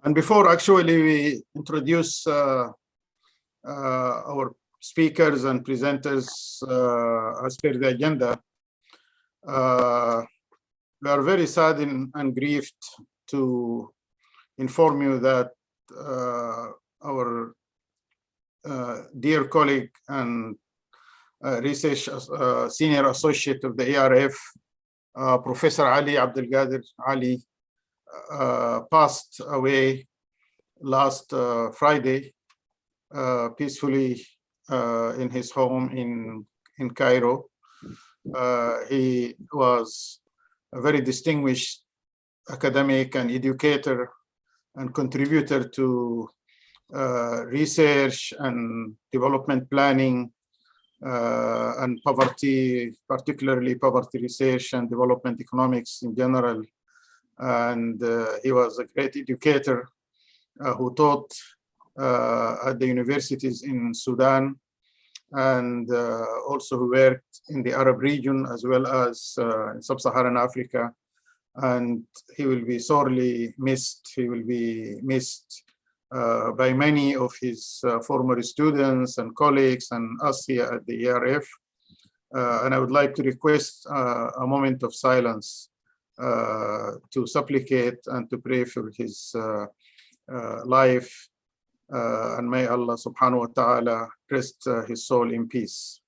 And before actually we introduce our speakers and presenters as per the agenda, we are very saddened and grieved to inform you that our dear colleague and research senior associate of the ARF, Professor Ali Abdelgader Ali, passed away last Friday peacefully in his home in Cairo. He was a very distinguished academic and educator and contributor to research and development planning and poverty, particularly poverty research and development economics in general. And he was a great educator who taught at the universities in Sudan, and also who worked in the Arab region as well as in sub-Saharan Africa. And he will be sorely missed. He will be missed by many of his former students and colleagues and us here at the ARF. And I would like to request a moment of silence to supplicate and to pray for his life. And may Allah subhanahu wa ta'ala rest his soul in peace.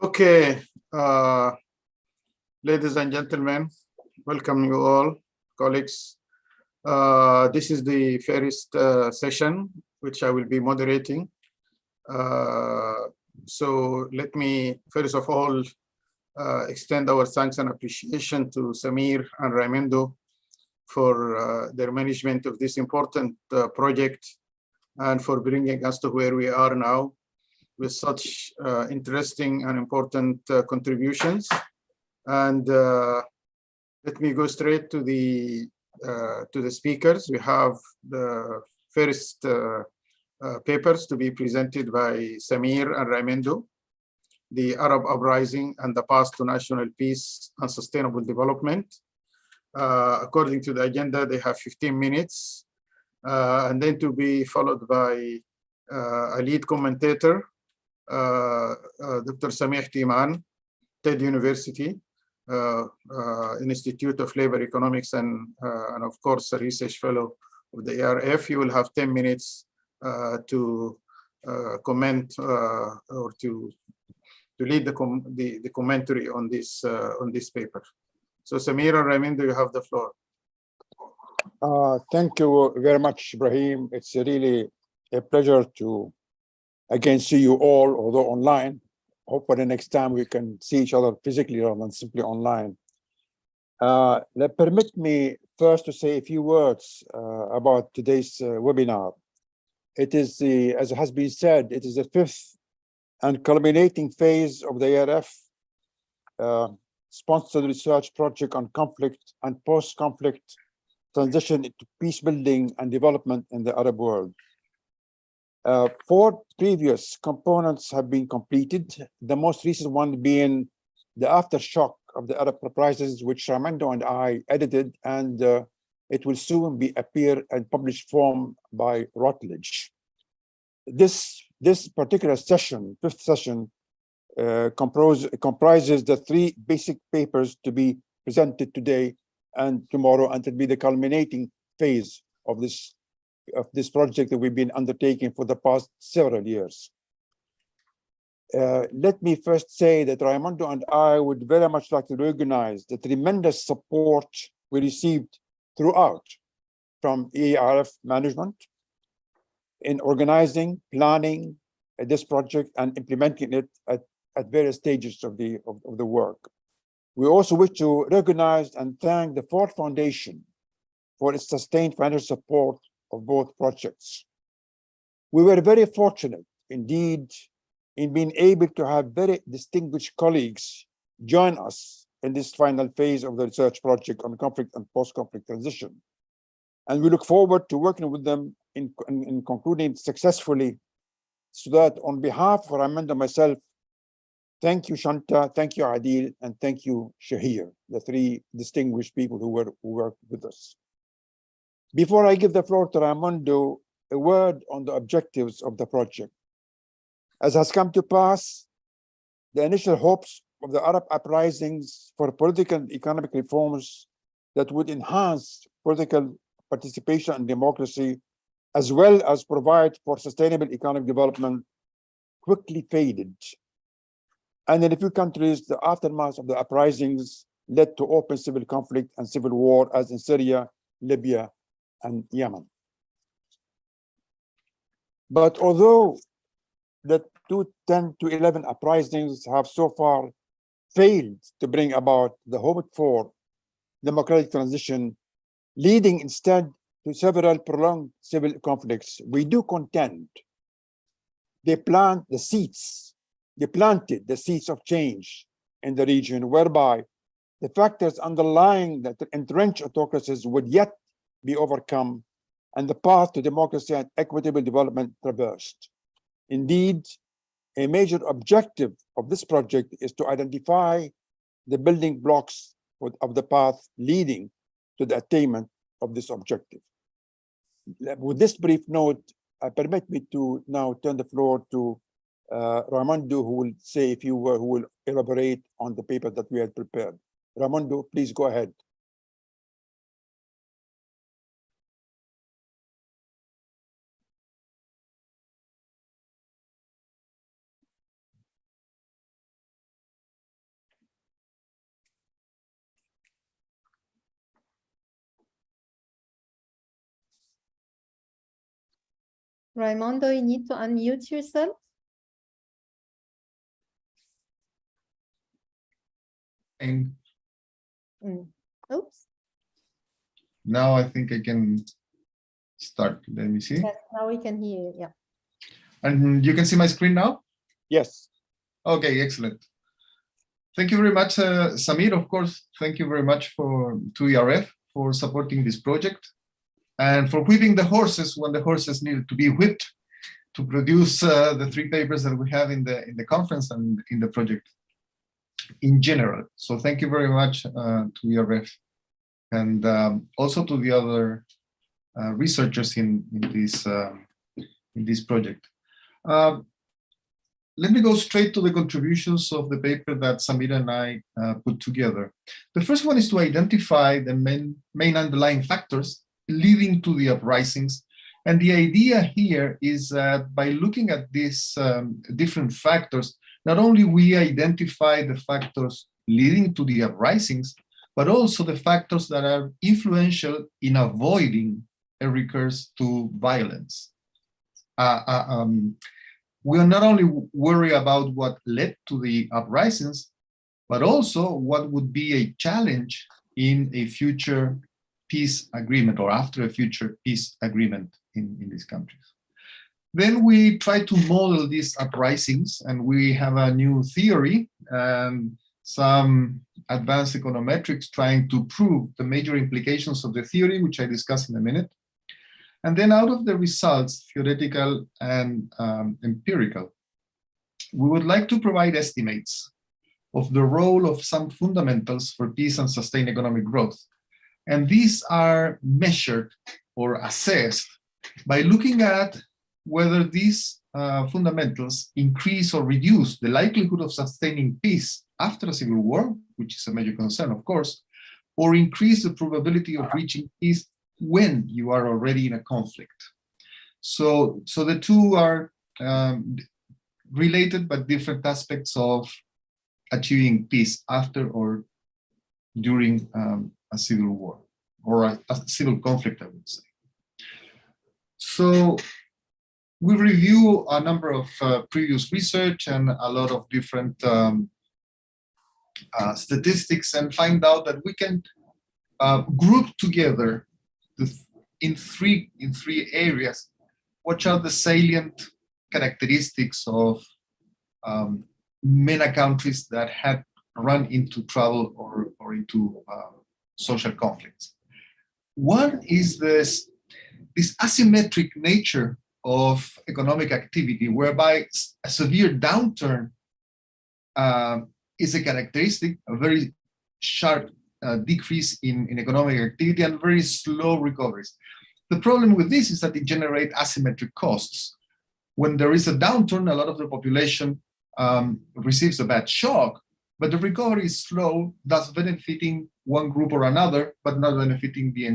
Okay, ladies and gentlemen, welcome you all, colleagues. This is the first session which I will be moderating. So let me first of all extend our thanks and appreciation to Samir and Raimundo for their management of this important project and for bringing us to where we are now with such interesting and important contributions. And let me go straight to the speakers. We have the first papers to be presented by Samir and Raimundo, the Arab uprising and the path to national peace and sustainable development. According to the agenda, they have 15 minutes, and then to be followed by a lead commentator, Dr. Samih Timan, TED University, Institute of Labor Economics, and of course, a research fellow of the ARF. You will have 10 minutes to comment or to lead the commentary on this paper. So Samir and Raimundo, you have the floor. Thank you very much, Ibrahim. It's really a pleasure to again see you all, although online. Hopefully next time we can see each other physically rather than simply online. Permit me first to say a few words about today's webinar. It is, as has been said, it is the fifth and culminating phase of the ARF sponsored research project on conflict and post-conflict transition into peace building and development in the Arab world. 4 previous components have been completed, the most recent one being the aftershock of the Arab uprisings, which Raimundo and I edited, and it will soon appear in published form by Routledge. This particular session, fifth session, comprises the 3 basic papers to be presented today and tomorrow, and to be the culminating phase of this this project that we've been undertaking for the past several years. Let me first say that Raimondo and I would very much like to recognize the tremendous support we received throughout from EARF management in organizing, planning this project and implementing it at various stages of the work. We also wish to recognize and thank the Ford Foundation for its sustained financial support of both projects. We were very fortunate indeed in being able to have very distinguished colleagues join us in this final phase of the research project on conflict and post-conflict transition. And we look forward to working with them in concluding successfully, so that on behalf of Raimondo and myself, thank you, Shanta, thank you, Adil, and thank you, Shahir, the three distinguished people who worked with us. Before I give the floor to Raimondo, a word on the objectives of the project. As has come to pass, the initial hopes of the Arab uprisings for political and economic reforms that would enhance political participation and democracy, as well as provide for sustainable economic development, quickly faded. And in a few countries, the aftermath of the uprisings led to open civil conflict and civil war, as in Syria, Libya, and Yemen. But although the 2010 to 11 uprisings have so far failed to bring about the hoped for democratic transition, leading instead to several prolonged civil conflicts, we do contend they planted the seeds of change in the region, whereby the factors underlying the entrenched autocracies would yet be overcome and the path to democracy and equitable development traversed. Indeed, a major objective of this project is to identify the building blocks of the path leading to the attainment of this objective. With this brief note, permit me to now turn the floor to Raimondo, who will say a few words, who will elaborate on the paper that we had prepared. Raimondo, please go ahead. Raimondo, you need to unmute yourself. Oops. Now I think I can start. Let me see. Yes, now we can hear you. Yeah. And you can see my screen now? Yes. Okay, excellent. Thank you very much, Samir. Of course, thank you very much to ERF for supporting this project and for whipping the horses when the horses needed to be whipped to produce the three papers that we have in the conference and in the project in general. So thank you very much to ERF and also to the other researchers in this project. Let me go straight to the contributions of the paper that Samir and I put together. The first one is to identify the main underlying factors leading to the uprisings. And the idea here is that by looking at these different factors, not only we identify the factors leading to the uprisings, but also the factors that are influential in avoiding a recurrence to violence. We are not only worried about what led to the uprisings, but also what would be a challenge in a future peace agreement or after a future peace agreement in these countries. Then we try to model these uprisings, and we have a new theory and some advanced econometrics trying to prove the major implications of the theory, which I discuss in a minute. And then out of the results, theoretical and empirical, we would like to provide estimates of the role of some fundamentals for peace and sustained economic growth. And these are measured or assessed by looking at whether these fundamentals increase or reduce the likelihood of sustaining peace after a civil war, which is a major concern, of course, or increase the probability of reaching peace when you are already in a conflict. So the two are related but different aspects of achieving peace after or during a civil war or a civil conflict, I would say. So we review a number of previous research and a lot of different statistics and find out that we can group together in three areas what are the salient characteristics of MENA countries that had run into trouble or into social conflicts. One is this asymmetric nature of economic activity, whereby a severe downturn is a characteristic, a very sharp decrease in economic activity and very slow recoveries. The problem with this is that it generates asymmetric costs. When there is a downturn, a lot of the population receives a bad shock, but the recovery is slow, thus benefiting one group or another, but not benefiting the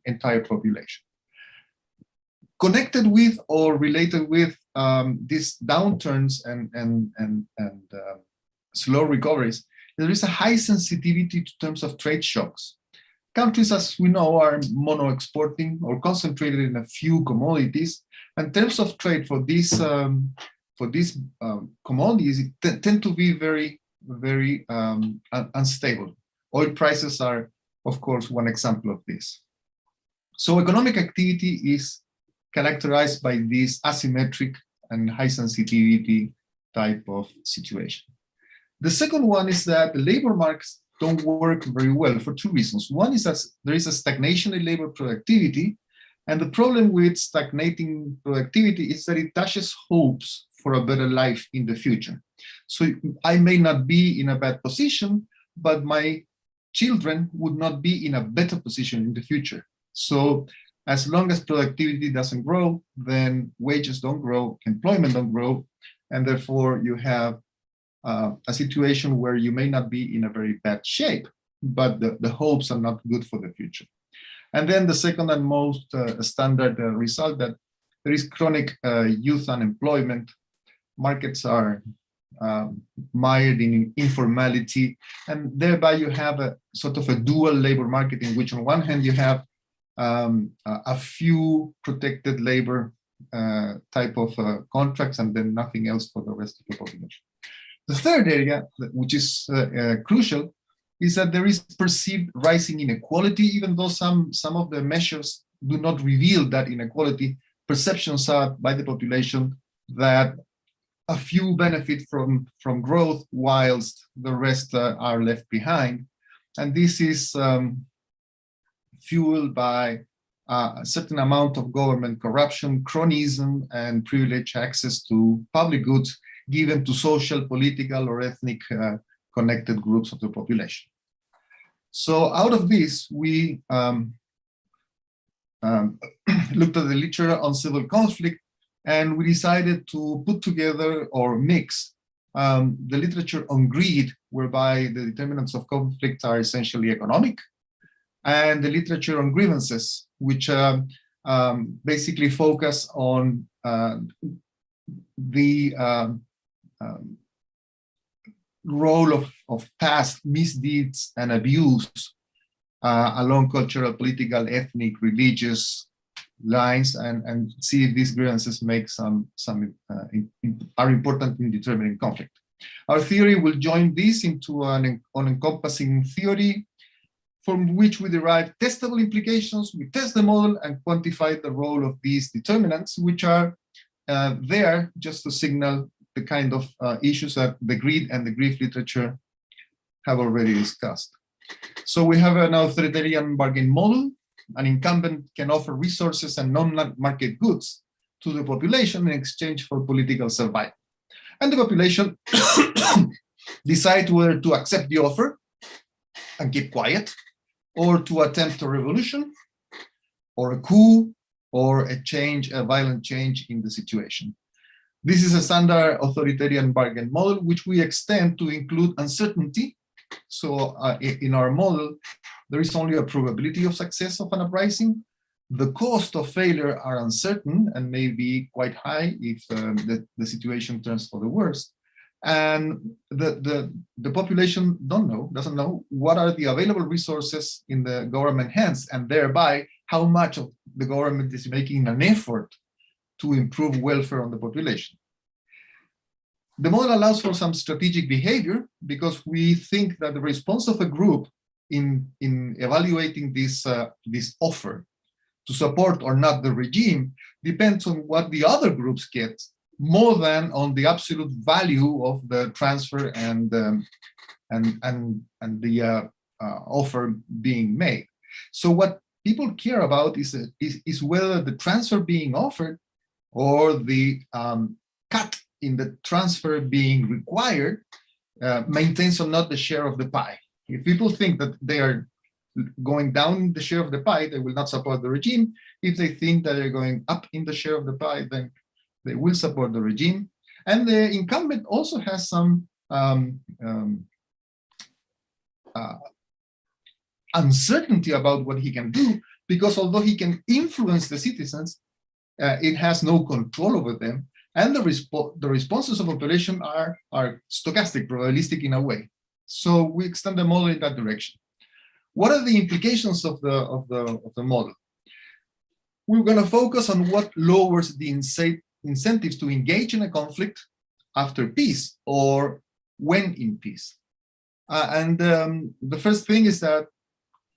entire population. Connected with or related with these downturns and slow recoveries, there is a high sensitivity to terms of trade shocks. Countries, as we know, are mono-exporting or concentrated in a few commodities, and terms of trade for these commodities tend to be very, very unstable. Oil prices are, of course, one example of this. So economic activity is characterized by this asymmetric and high sensitivity type of situation. The second one is that the labor markets don't work very well for two reasons. One is that there is a stagnation in labor productivity, and the problem with stagnating productivity is that it dashes hopes for a better life in the future. So I may not be in a bad position, but my children would not be in a better position in the future. So as long as productivity doesn't grow, then wages don't grow, employment don't grow, and therefore you have a situation where you may not be in a very bad shape, but the hopes are not good for the future. And then the second and most standard result, that there is chronic youth unemployment. Markets are mired in informality, and thereby you have a sort of a dual labor market in which on one hand you have a few protected labor type of contracts and then nothing else for the rest of the population. The third area, which is crucial, is that there is perceived rising inequality, even though some of the measures do not reveal that inequality. Perceptions are by the population that a few benefit from growth whilst the rest are left behind. And this is fueled by a certain amount of government corruption, cronyism, and privileged access to public goods given to social, political, or ethnic connected groups of the population. So out of this, we looked at the literature on civil conflict, and we decided to put together or mix the literature on greed, whereby the determinants of conflict are essentially economic, and the literature on grievances, which basically focus on the role of past misdeeds and abuse along cultural, political, ethnic, religious lines, and see if these grievances make are important in determining conflict. Our theory will join this into an encompassing theory from which we derive testable implications. We test the model and quantify the role of these determinants, which are there just to signal the kind of issues that the greed and the grief literature have already discussed. So we have an authoritarian bargain model. An incumbent can offer resources and non-market goods to the population in exchange for political survival. And the population decide whether to accept the offer and keep quiet, or to attempt a revolution, or a coup, or a violent change in the situation. This is a standard authoritarian bargain model, which we extend to include uncertainty. So in our model, there is only a probability of success of an uprising, The cost of failure are uncertain and may be quite high if the situation turns for the worst. And the population doesn't know what are the available resources in the government hands, and thereby how much of the government is making an effort to improve welfare on the population. The model allows for some strategic behavior because we think that the response of a group in evaluating this offer to support or not the regime depends on what the other groups get, more than on the absolute value of the transfer and the offer being made. So what people care about is whether the transfer being offered or the cut in the transfer being required maintains or not the share of the pie. If people think that they are going down the share of the pie, they will not support the regime. If they think that they're going up in the share of the pie, then they will support the regime. And the incumbent also has some uncertainty about what he can do, because although he can influence the citizens, it has no control over them. And the responses of population are stochastic, probabilistic in a way. So we extend the model in that direction. What are the implications of the model? We're going to focus on what lowers the incentives to engage in a conflict after peace or when in peace. The first thing is that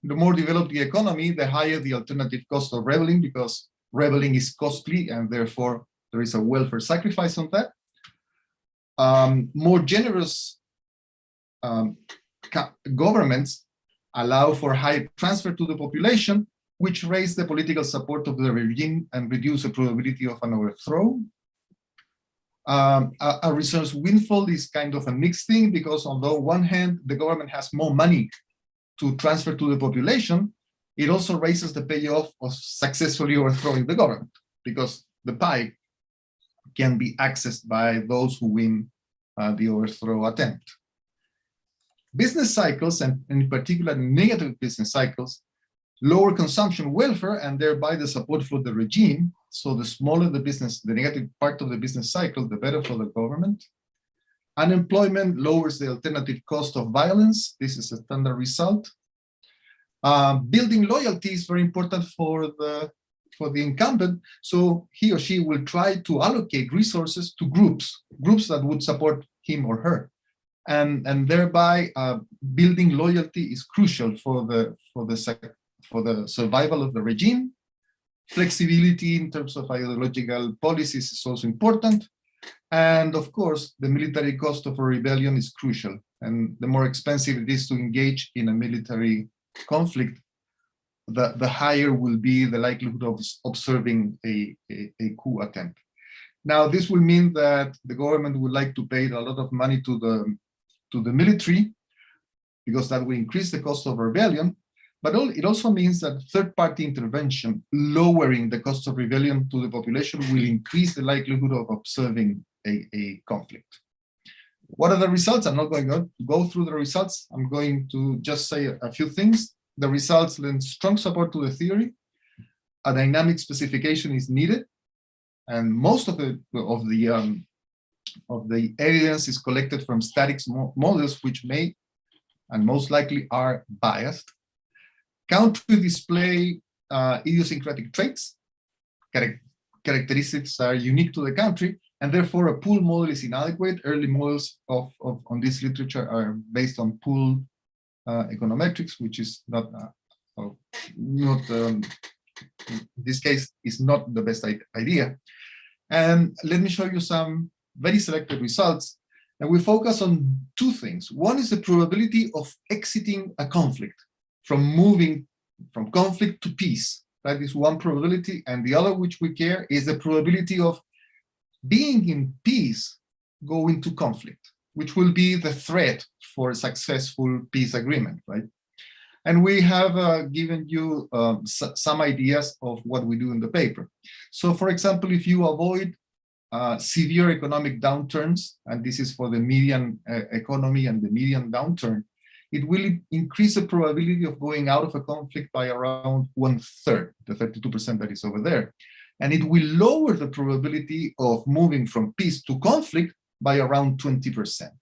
the more developed the economy, the higher the alternative cost of rebelling, because rebelling is costly and therefore there is a welfare sacrifice on that. More generous governments allow for high transfer to the population, which raise the political support of the regime and reduce the probability of an overthrow. A resource windfall is kind of a mixed thing, because on the one hand, the government has more money to transfer to the population, it also raises the payoff of successfully overthrowing the government, because the pie can be accessed by those who win the overthrow attempt. Business cycles, and in particular negative business cycles, lower consumption welfare and thereby the support for the regime. So the smaller the business, the negative part of the business cycle, the better for the government. Unemployment lowers the alternative cost of violence. This is a standard result. Building loyalty is very important for the incumbent. So he or she will try to allocate resources to groups that would support him or her. And thereby building loyalty is crucial for the survival of the regime. Flexibility in terms of ideological policies is also important. And of course, the military cost of a rebellion is crucial. And the more expensive it is to engage in a military conflict, the higher will be the likelihood of observing a coup attempt. Now, this will mean that the government would like to pay a lot of money to the military, because that will increase the cost of rebellion. But it also means that third-party intervention, lowering the cost of rebellion to the population, will increase the likelihood of observing a conflict. What are the results? I'm not going to go through the results. I'm going to just say a few things. The results lend strong support to the theory. A dynamic specification is needed, and most of the evidence is collected from static models, which may and most likely are biased. Country display idiosyncratic traits. Characteristics are unique to the country, and therefore a pool model is inadequate. Early models on this literature are based on pool econometrics, which is not in this case is not the best idea. And let me show you some very selected results. And we focus on two things. One is the probability of exiting a conflict, from moving from conflict to peace. That is one probability. And the other, which we care, is the probability of being in peace going to conflict, which will be the threat for a successful peace agreement, right? And we have given you some ideas of what we do in the paper. So for example, if you avoid severe economic downturns, and this is for the median economy and the median downturn, it will increase the probability of going out of a conflict by around 1/3, the 32% that is over there. And it will lower the probability of moving from peace to conflict by around 20%.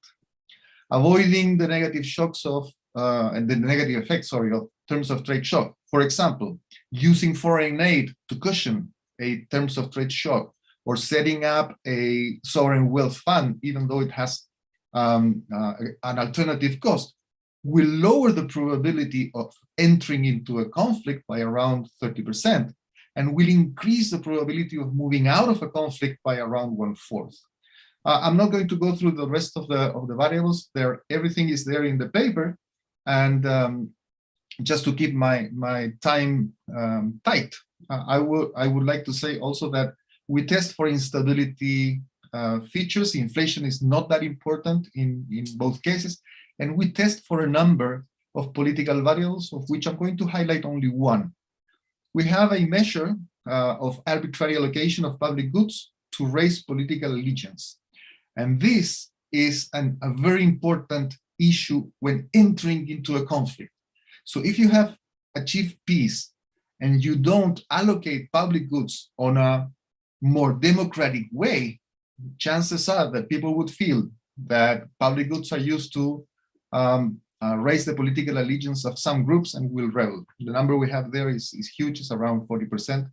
Avoiding the negative shocks of, and the negative effects, sorry, of terms of trade shock. For example, using foreign aid to cushion a terms of trade shock, or setting up a sovereign wealth fund, even though it has an alternative cost, will lower the probability of entering into a conflict by around 30%, and will increase the probability of moving out of a conflict by around 1/4. I'm not going to go through the rest of the variables. Everything is there in the paper, and just to keep my time tight, I would like to say also that we test for instability features. Inflation is not that important in both cases, and we test for a number of political variables, of which I'm going to highlight only one. We have a measure of arbitrary allocation of public goods to raise political allegiance. And this is a very important issue when entering into a conflict. So if you have achieved peace and you don't allocate public goods on a more democratic way, chances are that people would feel that public goods are used to raise the political allegiance of some groups and will rebel. The number we have there is huge, it's around 40%,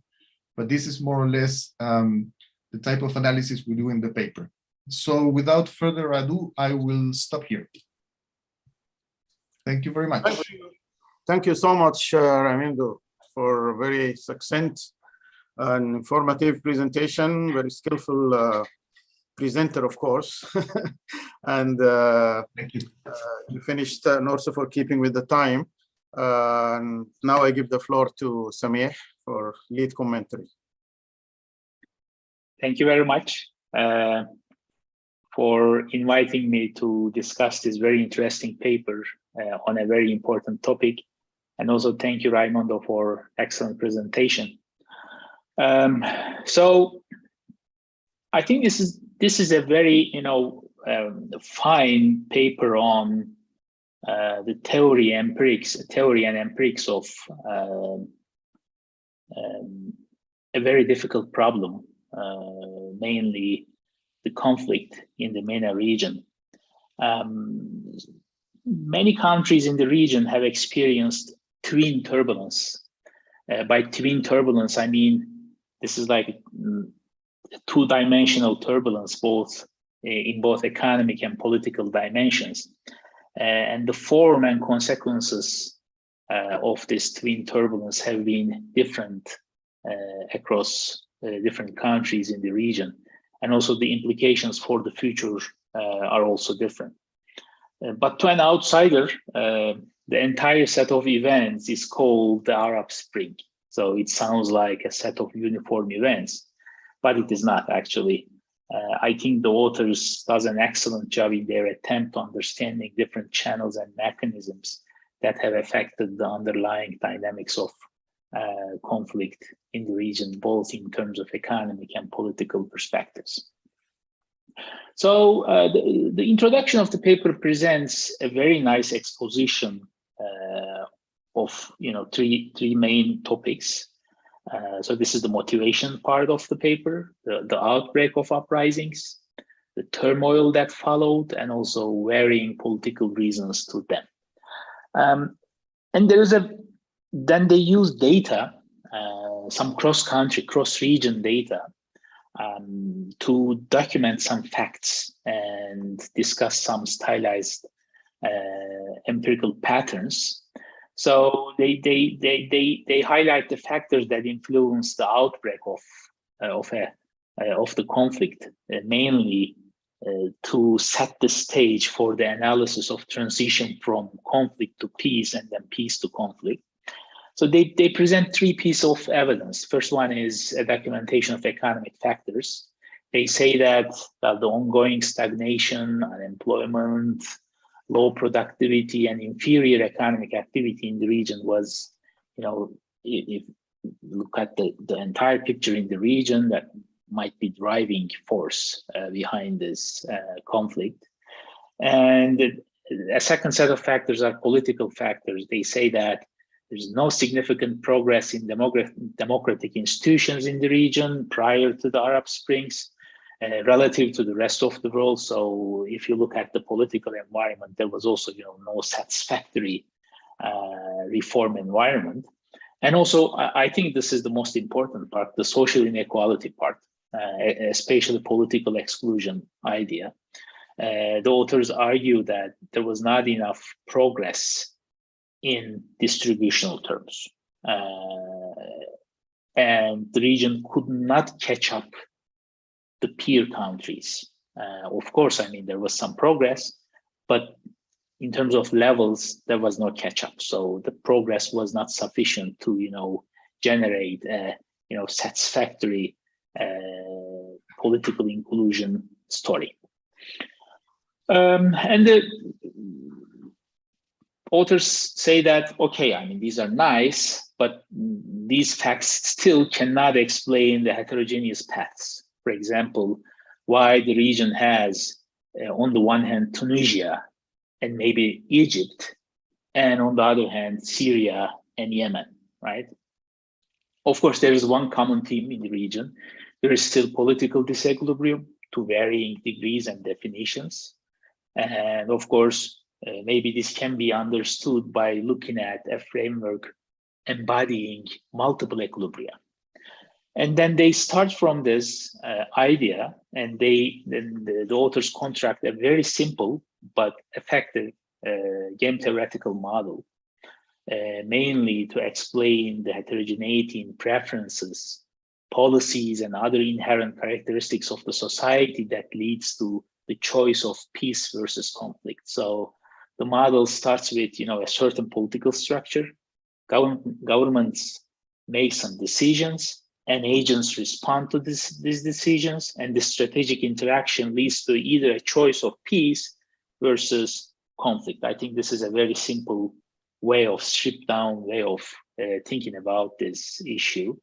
but this is more or less the type of analysis we do in the paper. So without further ado, I will stop here. Thank you very much. Thank you so much, Raimundo, for a very succinct and informative presentation, very skillful presenter, of course. And thank you. You finished, and also for keeping with the time. And now I give the floor to Samih for lead commentary. Thank you very much for inviting me to discuss this very interesting paper on a very important topic. And also thank you, Raimundo, for excellent presentation. So I think this is a very fine paper on the theory and empirics of a very difficult problem, mainly the conflict in the MENA region. Many countries in the region have experienced twin turbulence. By twin turbulence, I mean this is like two-dimensional turbulence, in both economic and political dimensions. And the form and consequences of this twin turbulence have been different across different countries in the region. And also the implications for the future are also different. But to an outsider, the entire set of events is called the Arab Spring. So it sounds like a set of uniform events, but it is not actually. I think the authors does an excellent job in their attempt to understanding different channels and mechanisms that have affected the underlying dynamics of conflict in the region, both in terms of economic and political perspectives. So the introduction of the paper presents a very nice exposition of three main topics. So this is the motivation part of the paper, the outbreak of uprisings, the turmoil that followed, and also varying political reasons to them. And then they use data, some cross-country, cross-region data, to document some facts and discuss some stylized empirical patterns. So they highlight the factors that influence the outbreak of the conflict, mainly to set the stage for the analysis of transition from conflict to peace and then peace to conflict. So they present three pieces of evidence. First one is a documentation of economic factors. They say that the ongoing stagnation, unemployment, low productivity, and inferior economic activity in the region was, if you look at the entire picture in the region, that might be driving force behind this conflict. And a second set of factors are political factors. They say that there's no significant progress in democratic institutions in the region prior to the Arab Springs relative to the rest of the world. So if you look at the political environment, there was also no satisfactory reform environment. And also, I think this is the most important part, the social inequality part, especially political exclusion idea. The authors argue that there was not enough progress in distributional terms. And the region could not catch up the peer countries. Of course, I mean, there was some progress, but in terms of levels, there was no catch up. So the progress was not sufficient to, generate a, satisfactory political inclusion story. And the authors say that, okay, I mean, these are nice, but these facts still cannot explain the heterogeneous paths. For example, why the region has, on the one hand, Tunisia and maybe Egypt, and on the other hand, Syria and Yemen, right? Of course, there is one common theme in the region. There is still political disequilibrium to varying degrees and definitions. And of course, maybe this can be understood by looking at a framework embodying multiple equilibria. And then they start from this idea, and then the authors construct a very simple but effective game theoretical model, mainly to explain the heterogeneity in preferences, policies, and other inherent characteristics of the society that leads to the choice of peace versus conflict. So the model starts with, a certain political structure. Governments make some decisions, and agents respond to these decisions, and the strategic interaction leads to either a choice of peace versus conflict. I think this is a very simple way of stripped down way of thinking about this issue.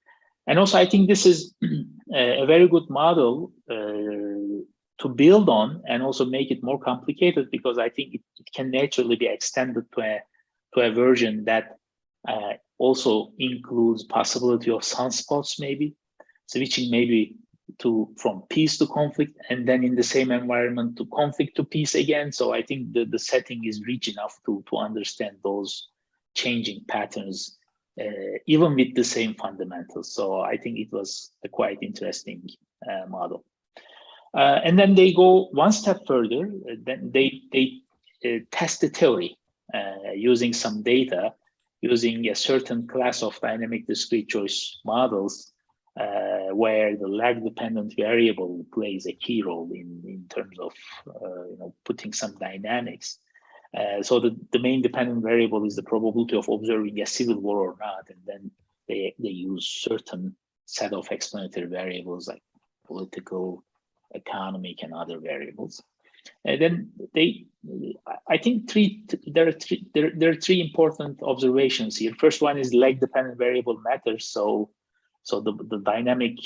And also, I think this is a very good model to build on and also make it more complicated, because I think it can naturally be extended to a version that also includes possibility of sunspots, maybe switching maybe from peace to conflict, and then in the same environment to conflict to peace again. So I think the setting is rich enough to understand those changing patterns, even with the same fundamentals. So I think it was a quite interesting model. And then they go one step further. Then they test the theory using some data, using a certain class of dynamic discrete choice models, where the lag-dependent variable plays a key role in terms of putting some dynamics. So the main dependent variable is the probability of observing a civil war or not, and then they use certain set of explanatory variables like political, economic, and other variables. And then I think there are three important observations here. First one is lag-dependent variable matters. So the dynamic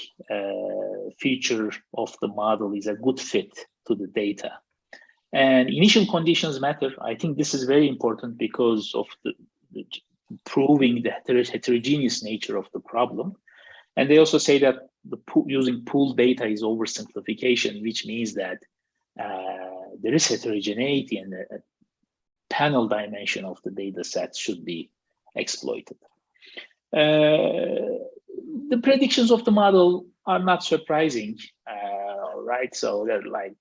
feature of the model is a good fit to the data. And initial conditions matter. I think this is very important because of the proving the heterogeneous nature of the problem. And they also say that using pooled data is oversimplification, which means that there is heterogeneity, and a panel dimension of the data set should be exploited. The predictions of the model are not surprising, right? So they're like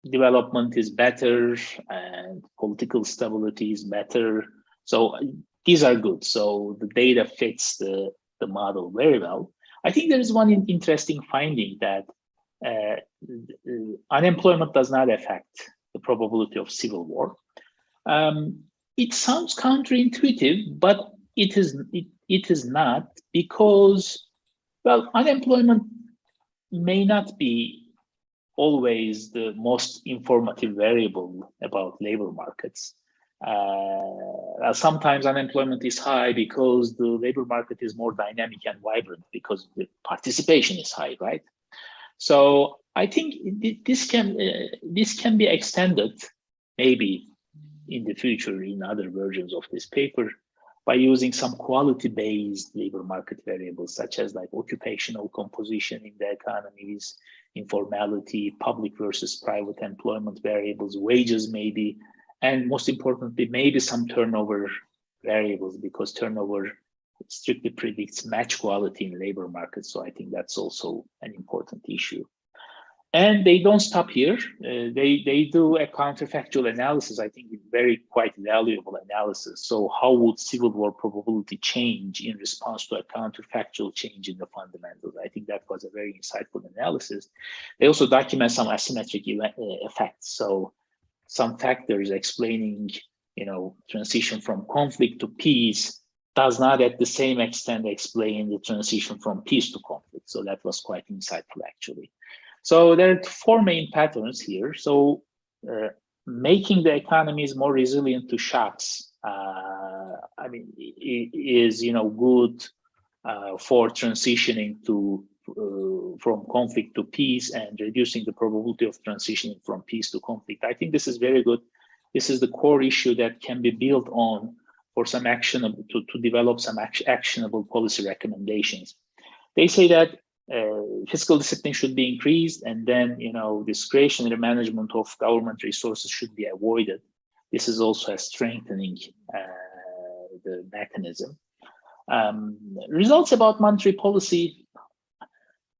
development is better and political stability is better. So these are good. So the data fits the model very well. I think there is one interesting finding that unemployment does not affect the probability of civil war. It sounds counterintuitive, but it is not, because, well, unemployment may not be always the most informative variable about labor markets. Sometimes unemployment is high because the labor market is more dynamic and vibrant because the participation is high, right? So I think this can be extended maybe in the future in other versions of this paper by using some quality-based labor market variables, such as like occupational composition in the economies, informality, public versus private employment variables, wages maybe, and most importantly, maybe some turnover variables, because turnover strictly predicts match quality in labor markets. So I think that's also an important issue. And they don't stop here. They do a counterfactual analysis. I think very quite valuable analysis. So how would civil war probability change in response to a counterfactual change in the fundamentals? I think that was a very insightful analysis. They also document some asymmetric effects. So some factors explaining, transition from conflict to peace does not at the same extent explain the transition from peace to conflict. So that was quite insightful, actually. So there are four main patterns here. So making the economies more resilient to shocks, is good for transitioning from conflict to peace and reducing the probability of transitioning from peace to conflict. I think this is very good. This is the core issue that can be built on for some actionable to develop some actionable policy recommendations. They say that fiscal discipline should be increased, and then discretionary management of government resources should be avoided. This is also a strengthening the mechanism. Results about monetary policy.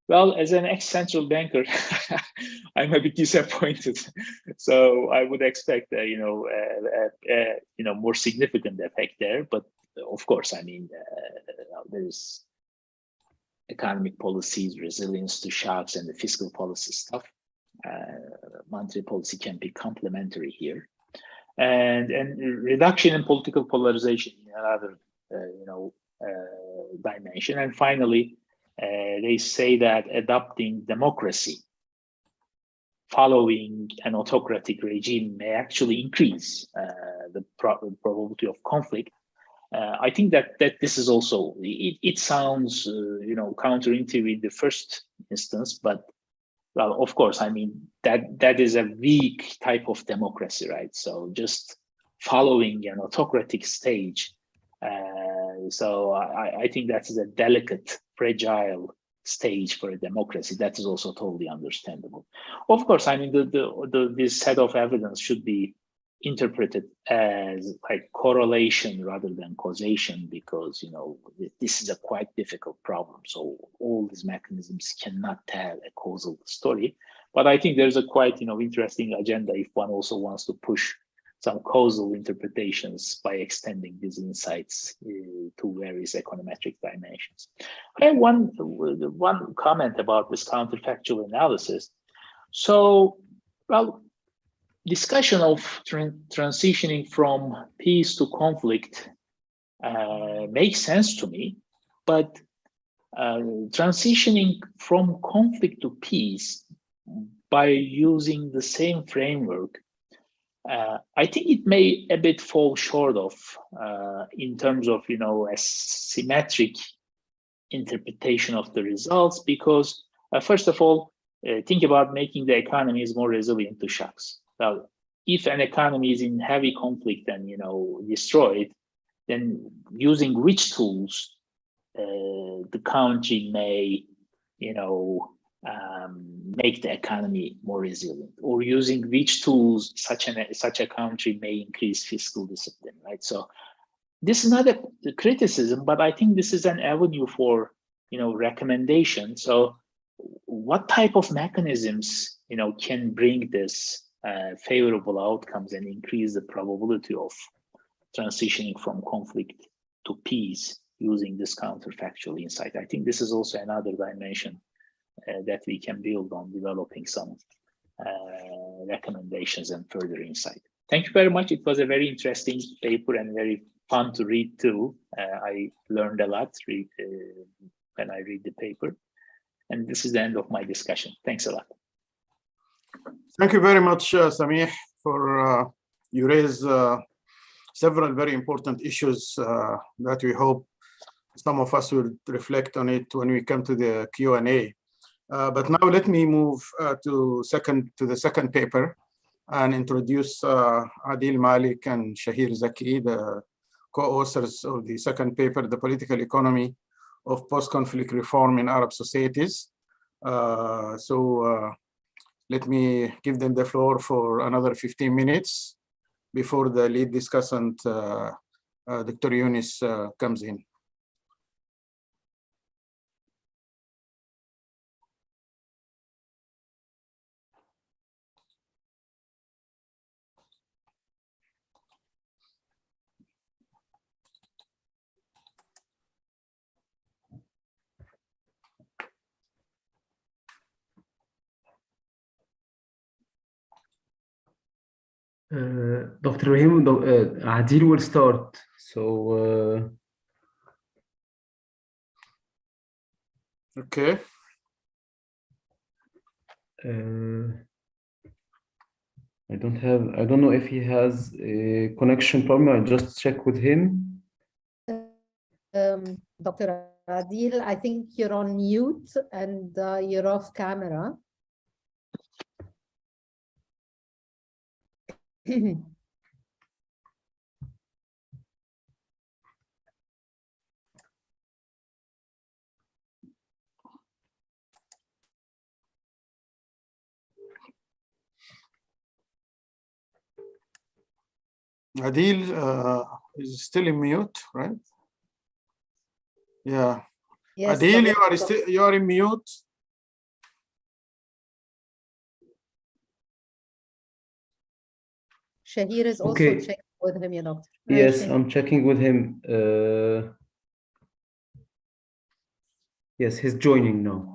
Well, as an ex-central banker, I'm a bit disappointed. So I would expect more significant effect there. But of course, there's economic policies, resilience to shocks, and the fiscal policy stuff. Monetary policy can be complementary here, and reduction in political polarization in another dimension. And finally, they say that adopting democracy following an autocratic regime may actually increase the probability of conflict. I think that this is also, it sounds counterintuitive in the first instance, but well, of course, that is a weak type of democracy, right? So just following an autocratic stage. So I think that is a delicate, fragile stage for a democracy. That is also totally understandable. Of course, this set of evidence should be interpreted as like correlation rather than causation, because this is a quite difficult problem. So all these mechanisms cannot tell a causal story. But I think there's a quite interesting agenda if one also wants to push some causal interpretations by extending these insights to various econometric dimensions. I have one comment about this counterfactual analysis. So, well, discussion of transitioning from peace to conflict makes sense to me, but transitioning from conflict to peace by using the same framework, I think it may a bit fall short of in terms of a symmetric interpretation of the results, because first of all, think about making the economies more resilient to shocks. Now, if an economy is in heavy conflict and destroyed, then using which tools the country may make the economy more resilient, or using which tools such a country may increase fiscal discipline, right? So this is not a criticism, but I think this is an avenue for recommendation. So what type of mechanisms can bring this favorable outcomes and increase the probability of transitioning from conflict to peace using this counterfactual insight? I think this is also another dimension that we can build on, developing some recommendations and further insight. Thank you very much. It was a very interesting paper and very fun to read too. I learned a lot when I read the paper. And this is the end of my discussion. Thanks a lot. Thank you very much, Samih, for you raised several very important issues that we hope some of us will reflect on it when we come to the Q&A. But now let me move to the second paper. and introduce Adil Malik and Shahir Zaki, the co-authors of the second paper, The Political Economy of Post-Conflict Reform in Arab Societies. Let me give them the floor for another 15 minutes before the lead discussant, Dr. Yunus, comes in. Dr. Rahim, Adil will start. So, okay. I don't know if he has a connection problem. I'll just check with him. Dr. Adil, I think you're on mute and you're off camera. Adil is still in mute, right? Yeah. Yes, Adil, you are in mute. Shahir is also Okay. checking with him, Doctor. Yes, Shahir. I'm checking with him. Yes, he's joining now.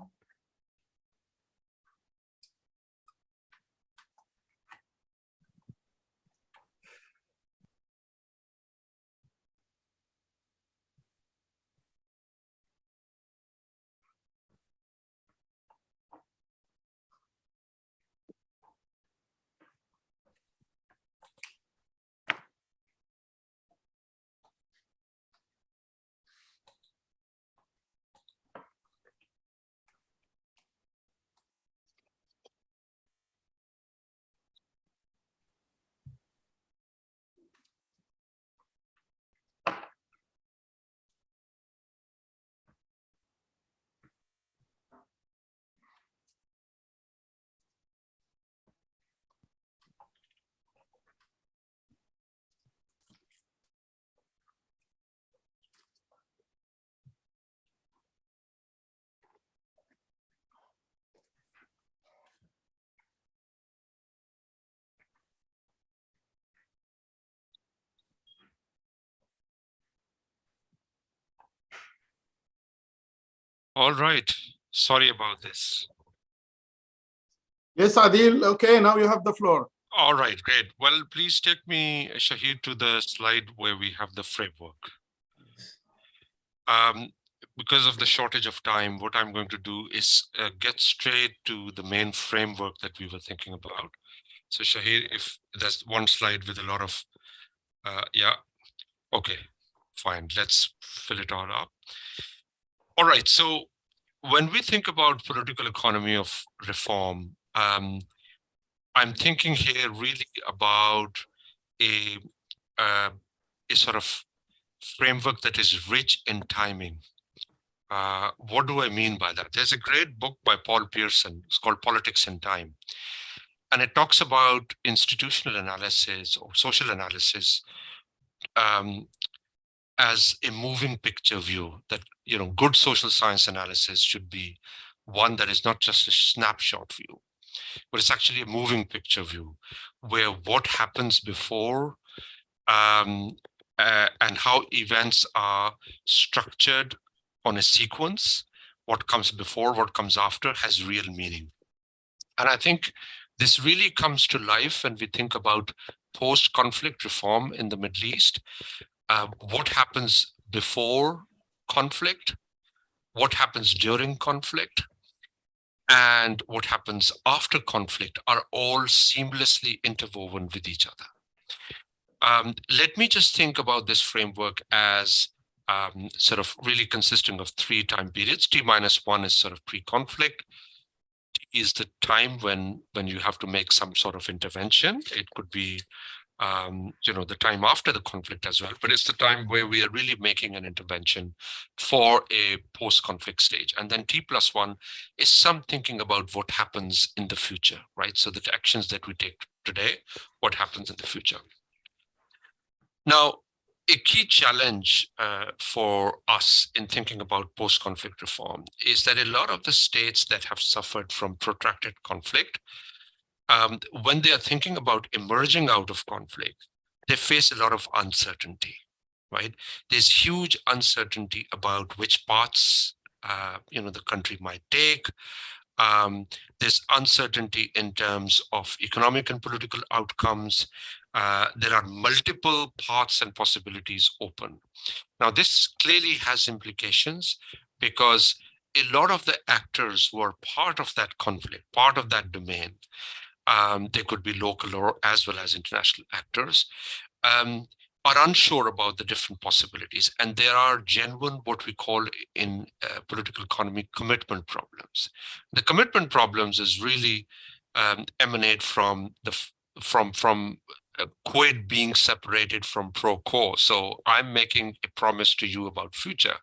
All right. Sorry about this. Yes, Adil. Okay, now you have the floor. All right, great. Well, please take me, Shahid, to the slide where we have the framework. Because of the shortage of time, what I'm going to do is get straight to the main framework that we were thinking about. So Shahid, if there's one slide with a lot of, yeah, okay, fine. Let's fill it all up. All right, so when we think about political economy of reform, I'm thinking here really about a sort of framework that is rich in timing. What do I mean by that? There's a great book by Paul Pearson. It's called Politics in Time. And it talks about institutional analysis or social analysis as a moving picture view, that good social science analysis should be one that is not just a snapshot view, but it's actually a moving picture view, where what happens before and how events are structured on a sequence, what comes before, what comes after, has real meaning. And I think this really comes to life when we think about post-conflict reform in the Middle East. What happens before conflict, what happens during conflict, and what happens after conflict are all seamlessly interwoven with each other. Let me just think about this framework as sort of really consisting of 3 time periods. T-1 is sort of pre-conflict, is the time when you have to make some sort of intervention. It could be the time after the conflict as well, but it's the time where we are really making an intervention for a post-conflict stage. And then T+1 is some thinking about what happens in the future, right? So the actions that we take today, what happens in the future. Now, a key challenge for us in thinking about post-conflict reform is that a lot of the states that have suffered from protracted conflict, when they are thinking about emerging out of conflict, they face a lot of uncertainty, right? There's huge uncertainty about which paths the country might take. There's uncertainty in terms of economic and political outcomes. There are multiple paths and possibilities open. Now, this clearly has implications because a lot of the actors who are part of that conflict, part of that domain, they could be local or as well as international actors, are unsure about the different possibilities. And there are genuine, what we call in political economy, commitment problems. The commitment problems is really emanate from quid being separated from pro-quo. So I'm making a promise to you about future.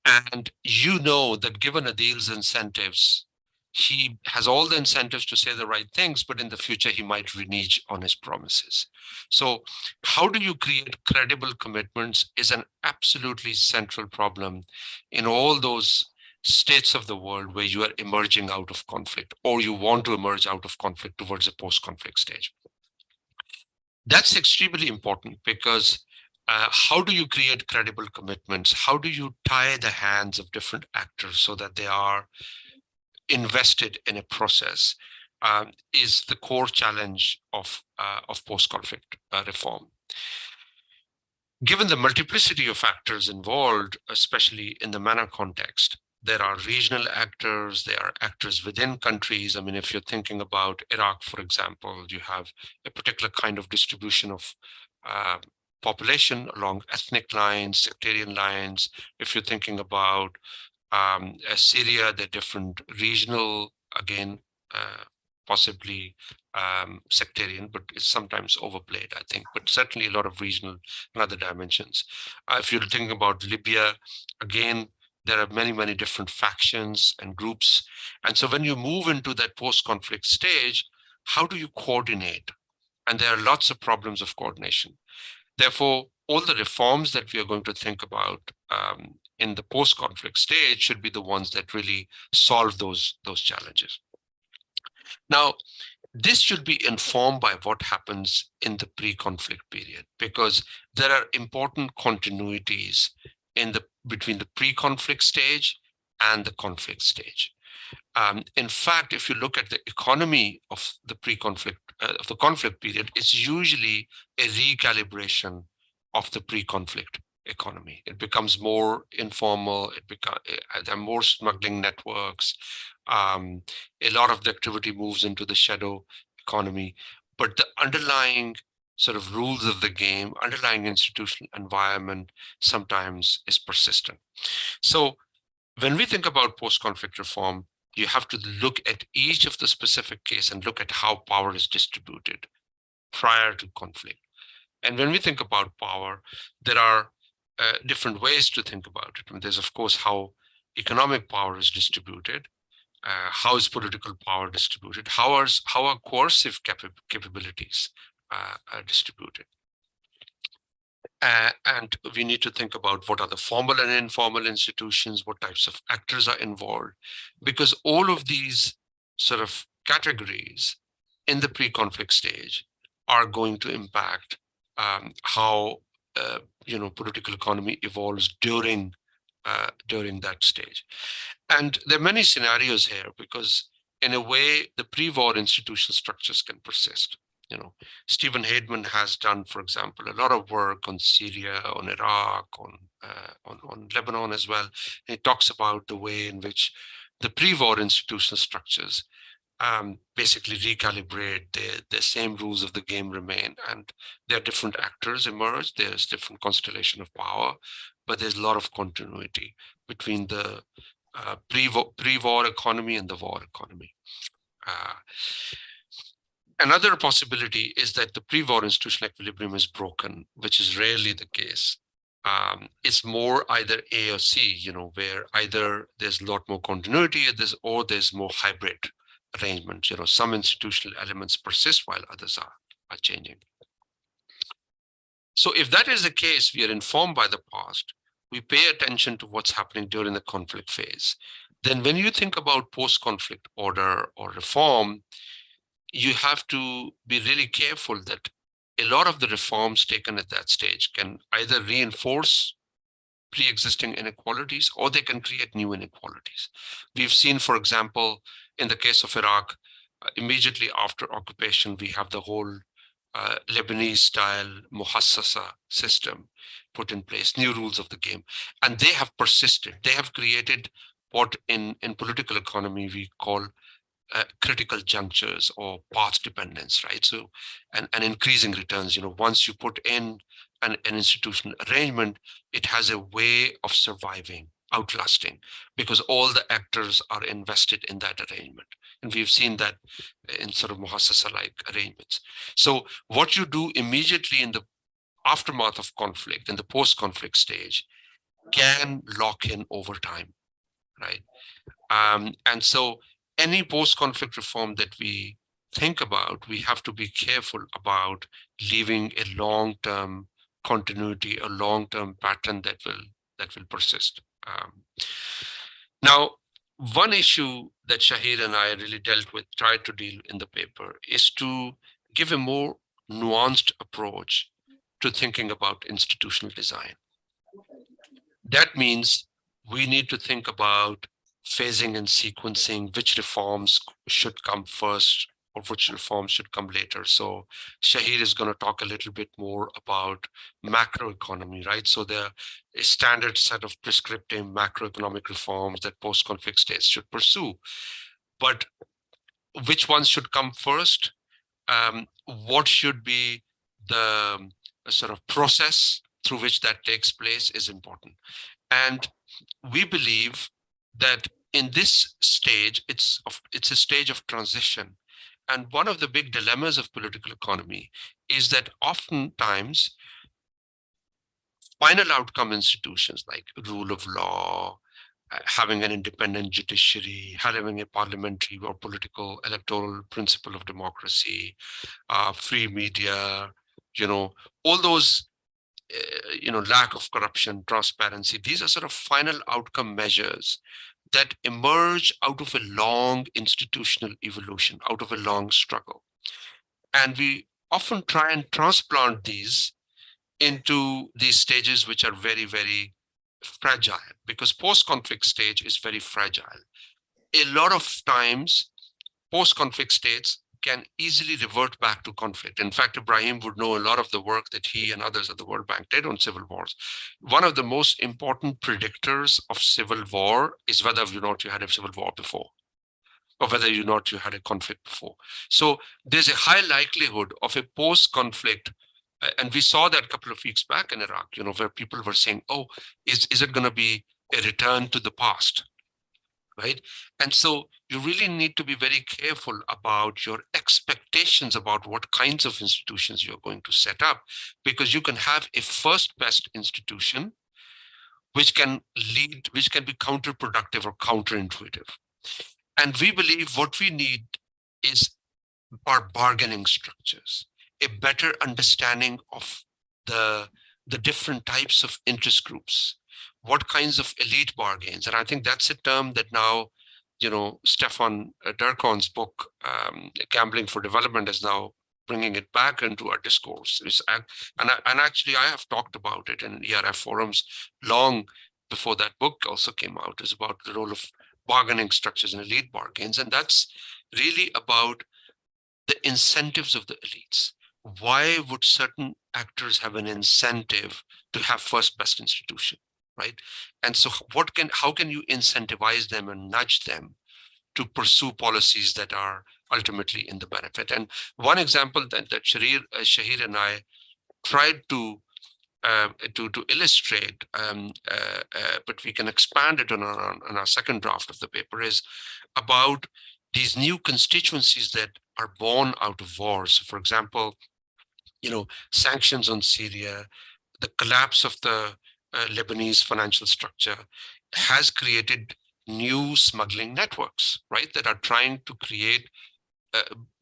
And you know that given Adil's incentives, he has all the incentives to say the right things, but in the future, he might renege on his promises. So how do you create credible commitments is an absolutely central problem in all those states of the world where you are emerging out of conflict or you want to emerge out of conflict towards a post-conflict stage. That's extremely important because how do you create credible commitments? How do you tie the hands of different actors so that they are invested in a process is the core challenge of post-conflict reform. Given the multiplicity of actors involved, especially in the MENA context, there are regional actors, there are actors within countries. I mean, if you're thinking about Iraq, for example, you have a particular kind of distribution of population along ethnic lines, sectarian lines. If you're thinking about Syria, they're different regional, again, possibly sectarian, but it's sometimes overplayed, I think, but certainly a lot of regional and other dimensions. If you're thinking about Libya, again, there are many, many different factions and groups. And so when you move into that post-conflict stage, how do you coordinate? And there are lots of problems of coordination. Therefore, all the reforms that we are going to think about in the post-conflict stage should be the ones that really solve those challenges. Now, this should be informed by what happens in the pre-conflict period, because there are important continuities between the pre-conflict stage and the conflict stage. In fact, if you look at the economy of the pre-conflict, of the conflict period, it's usually a recalibration of the pre-conflict economy. It becomes more informal. There are more smuggling networks. A lot of the activity moves into the shadow economy, but the underlying sort of rules of the game, underlying institutional environment sometimes is persistent. So when we think about post-conflict reform, you have to look at each of the specific case and look at how power is distributed prior to conflict. And when we think about power, there are different ways to think about it. I mean, there's, of course, how economic power is distributed, how is political power distributed, how are coercive capabilities distributed. And we need to think about what are the formal and informal institutions, what types of actors are involved, because all of these sort of categories in the pre-conflict stage are going to impact how political economy evolves during that stage. And there are many scenarios here because in a way, the pre-war institutional structures can persist. Stephen Haidman has done, for example, a lot of work on Syria, on Iraq, on Lebanon as well. He talks about the way in which the pre-war institutional structures basically recalibrate. The same rules of the game remain, and there are different actors emerge. There's different constellation of power, but there's a lot of continuity between the pre-war economy and the war economy. Another possibility is that the pre-war institutional equilibrium is broken, which is rarely the case. It's more either A or C, where either there's a lot more continuity or there's more hybrid arrangement. Some institutional elements persist while others are changing. So if that is the case, we are informed by the past, we pay attention to what's happening during the conflict phase. Then when you think about post-conflict order or reform, you have to be really careful that a lot of the reforms taken at that stage can either reinforce pre-existing inequalities or they can create new inequalities. We've seen, for example, in the case of Iraq, immediately after occupation, we have the whole Lebanese-style muhassasa system put in place, new rules of the game, and they have persisted. They have created what in political economy we call critical junctures or path dependence, right? So, and increasing returns, once you put in an institutional arrangement, it has a way of surviving, outlasting, because all the actors are invested in that arrangement. And we've seen that in sort of muhassasa-like arrangements. So what you do immediately in the aftermath of conflict, in the post-conflict stage, can lock in over time, right? And so any post-conflict reform that we think about, we have to be careful about leaving a long-term continuity, a long-term pattern that will persist. Now, one issue that Shahir and I really tried to deal in the paper, is to give a more nuanced approach to thinking about institutional design. That means we need to think about phasing and sequencing, which reforms should come first or which reforms should come later. So Shahir is going to talk a little bit more about macroeconomy, right? So there is a standard set of prescriptive macroeconomic reforms that post-conflict states should pursue. But which ones should come first? What should be the sort of process through which that takes place is important. And we believe that in this stage, it's a stage of transition. And one of the big dilemmas of political economy is that oftentimes final outcome institutions like rule of law, having an independent judiciary, having a parliamentary or political electoral principle of democracy, free media, all those, lack of corruption, transparency, these are sort of final outcome measures that emerge out of a long institutional evolution, out of a long struggle. And we often try and transplant these into these stages which are very, very fragile, because post-conflict stage is very fragile. A lot of times, post-conflict states can easily revert back to conflict. In fact, Ibrahim would know a lot of the work that he and others at the World Bank did on civil wars. One of the most important predictors of civil war is whether or not you had a civil war before, or whether or not you had a conflict before. So there's a high likelihood of a post-conflict, and we saw that a couple of weeks back in Iraq, where people were saying, oh, is it going to be a return to the past? Right? And so you really need to be very careful about your expectations about what kinds of institutions you're going to set up, because you can have a first best institution which can be counterproductive or counterintuitive. And we believe what we need is our bargaining structures, a better understanding of the different types of interest groups, what kinds of elite bargains. And I think that's a term that now, Stefan Durkon's book, Gambling for Development, is now bringing it back into our discourse. And actually, I have talked about it in ERF forums long before that book also came out, is about the role of bargaining structures and elite bargains. And that's really about the incentives of the elites. Why would certain actors have an incentive to have first best institution? Right? And so how can you incentivize them and nudge them to pursue policies that are ultimately in the benefit? And one example that Shahir and I tried to to illustrate, but we can expand it on our second draft of the paper, is about these new constituencies that are born out of wars. So for example, sanctions on Syria, the collapse of the Lebanese financial structure has created new smuggling networks, right, that are trying to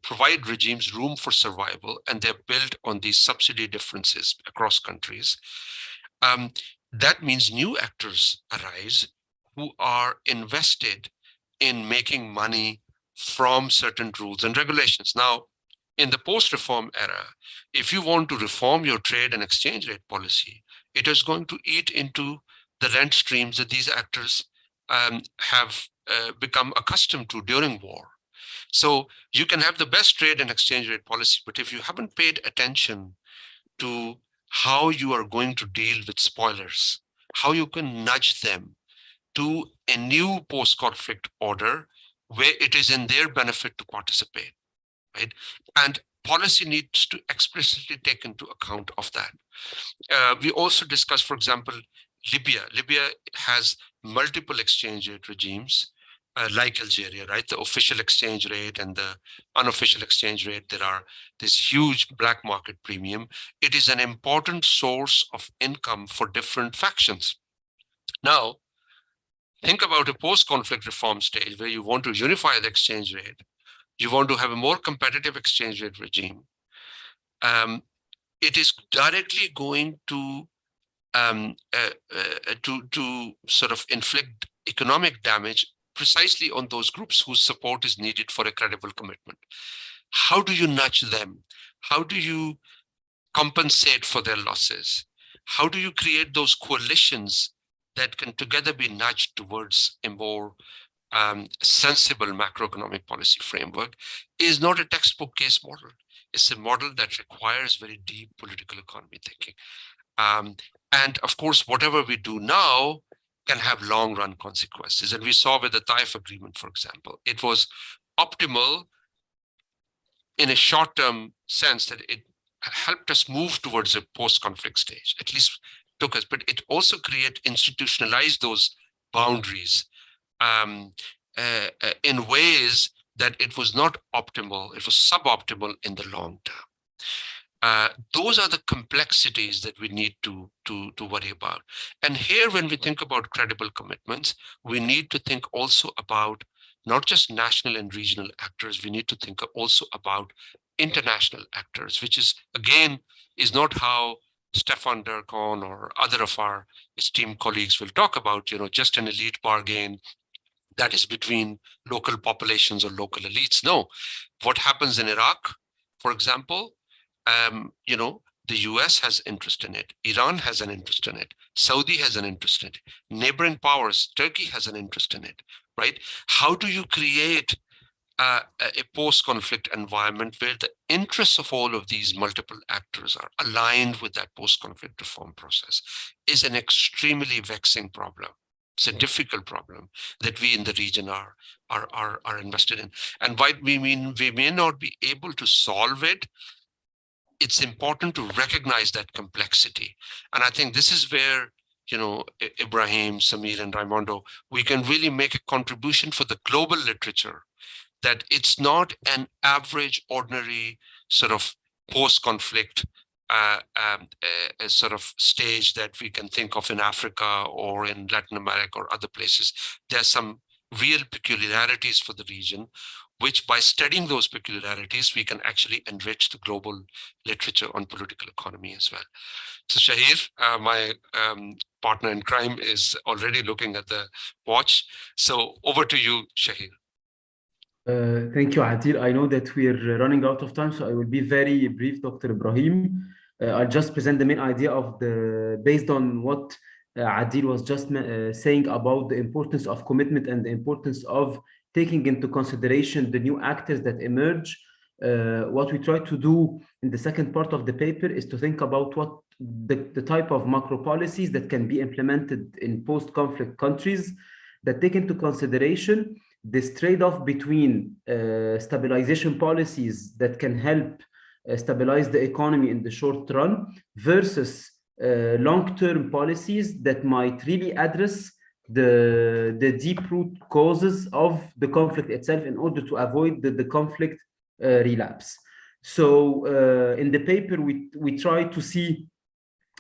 provide regimes room for survival, and they're built on these subsidy differences across countries. That means new actors arise who are invested in making money from certain rules and regulations. Now, in the post-reform era, if you want to reform your trade and exchange rate policy, it is going to eat into the rent streams that these actors have become accustomed to during war. So you can have the best trade and exchange rate policy, but if you haven't paid attention to how you are going to deal with spoilers, how you can nudge them to a new post-conflict order where it is in their benefit to participate, right? And policy needs to explicitly take into account of that. We also discussed, for example, Libya. Libya has multiple exchange rate regimes, like Algeria, right? The official exchange rate and the unofficial exchange rate. There are this huge black market premium. It is an important source of income for different factions. Now, think about a post-conflict reform stage where you want to unify the exchange rate. You want to have a more competitive exchange rate regime. It is directly going to sort of inflict economic damage precisely on those groups whose support is needed for a credible commitment. How do you nudge them? How do you compensate for their losses? How do you create those coalitions that can together be nudged towards a more sensible macroeconomic policy framework? Is not a textbook case model. It's a model that requires very deep political economy thinking. And of course, whatever we do now can have long-run consequences. And we saw with the Taif agreement, for example, it was optimal in a short-term sense that it helped us move towards a post-conflict stage, at least took us, but it also institutionalized those boundaries in ways that it was not optimal, it was suboptimal in the long term. Those are the complexities that we need to worry about. And here, when we think about credible commitments, we need to think also about not just national and regional actors, we need to think also about international actors, which is, again, is not how Stefan Durkheim or other of our esteemed colleagues will talk about, just an elite bargain that is between local populations or local elites. No, what happens in Iraq, for example, the US has interest in it. Iran has an interest in it. Saudi has an interest in it. Neighboring powers, Turkey has an interest in it, right? How do you create a post-conflict environment where the interests of all of these multiple actors are aligned with that post-conflict reform process is an extremely vexing problem. It's a difficult problem that we in the region are invested in. And while we may not be able to solve it, it's important to recognize that complexity. And I think this is where, Ibrahim, Samir, and Raimondo, we can really make a contribution for the global literature, that it's not an average, ordinary sort of post-conflict sort of stage that we can think of in Africa or in Latin America or other places. There's some real peculiarities for the region, which by studying those peculiarities, we can actually enrich the global literature on political economy as well. So Shahir, my partner in crime, is already looking at the watch. So over to you, Shahir. Thank you, Adil. I know that we're running out of time, so I will be very brief, Dr. Ibrahim. I'll just present the main idea based on what Adil was just saying about the importance of commitment and the importance of taking into consideration the new actors that emerge. What we try to do in the second part of the paper is to think about what the type of macro policies that can be implemented in post-conflict countries that take into consideration this trade-off between stabilization policies that can help stabilize the economy in the short run versus long-term policies that might really address the deep root causes of the conflict itself in order to avoid the conflict relapse. So in the paper, we try to see,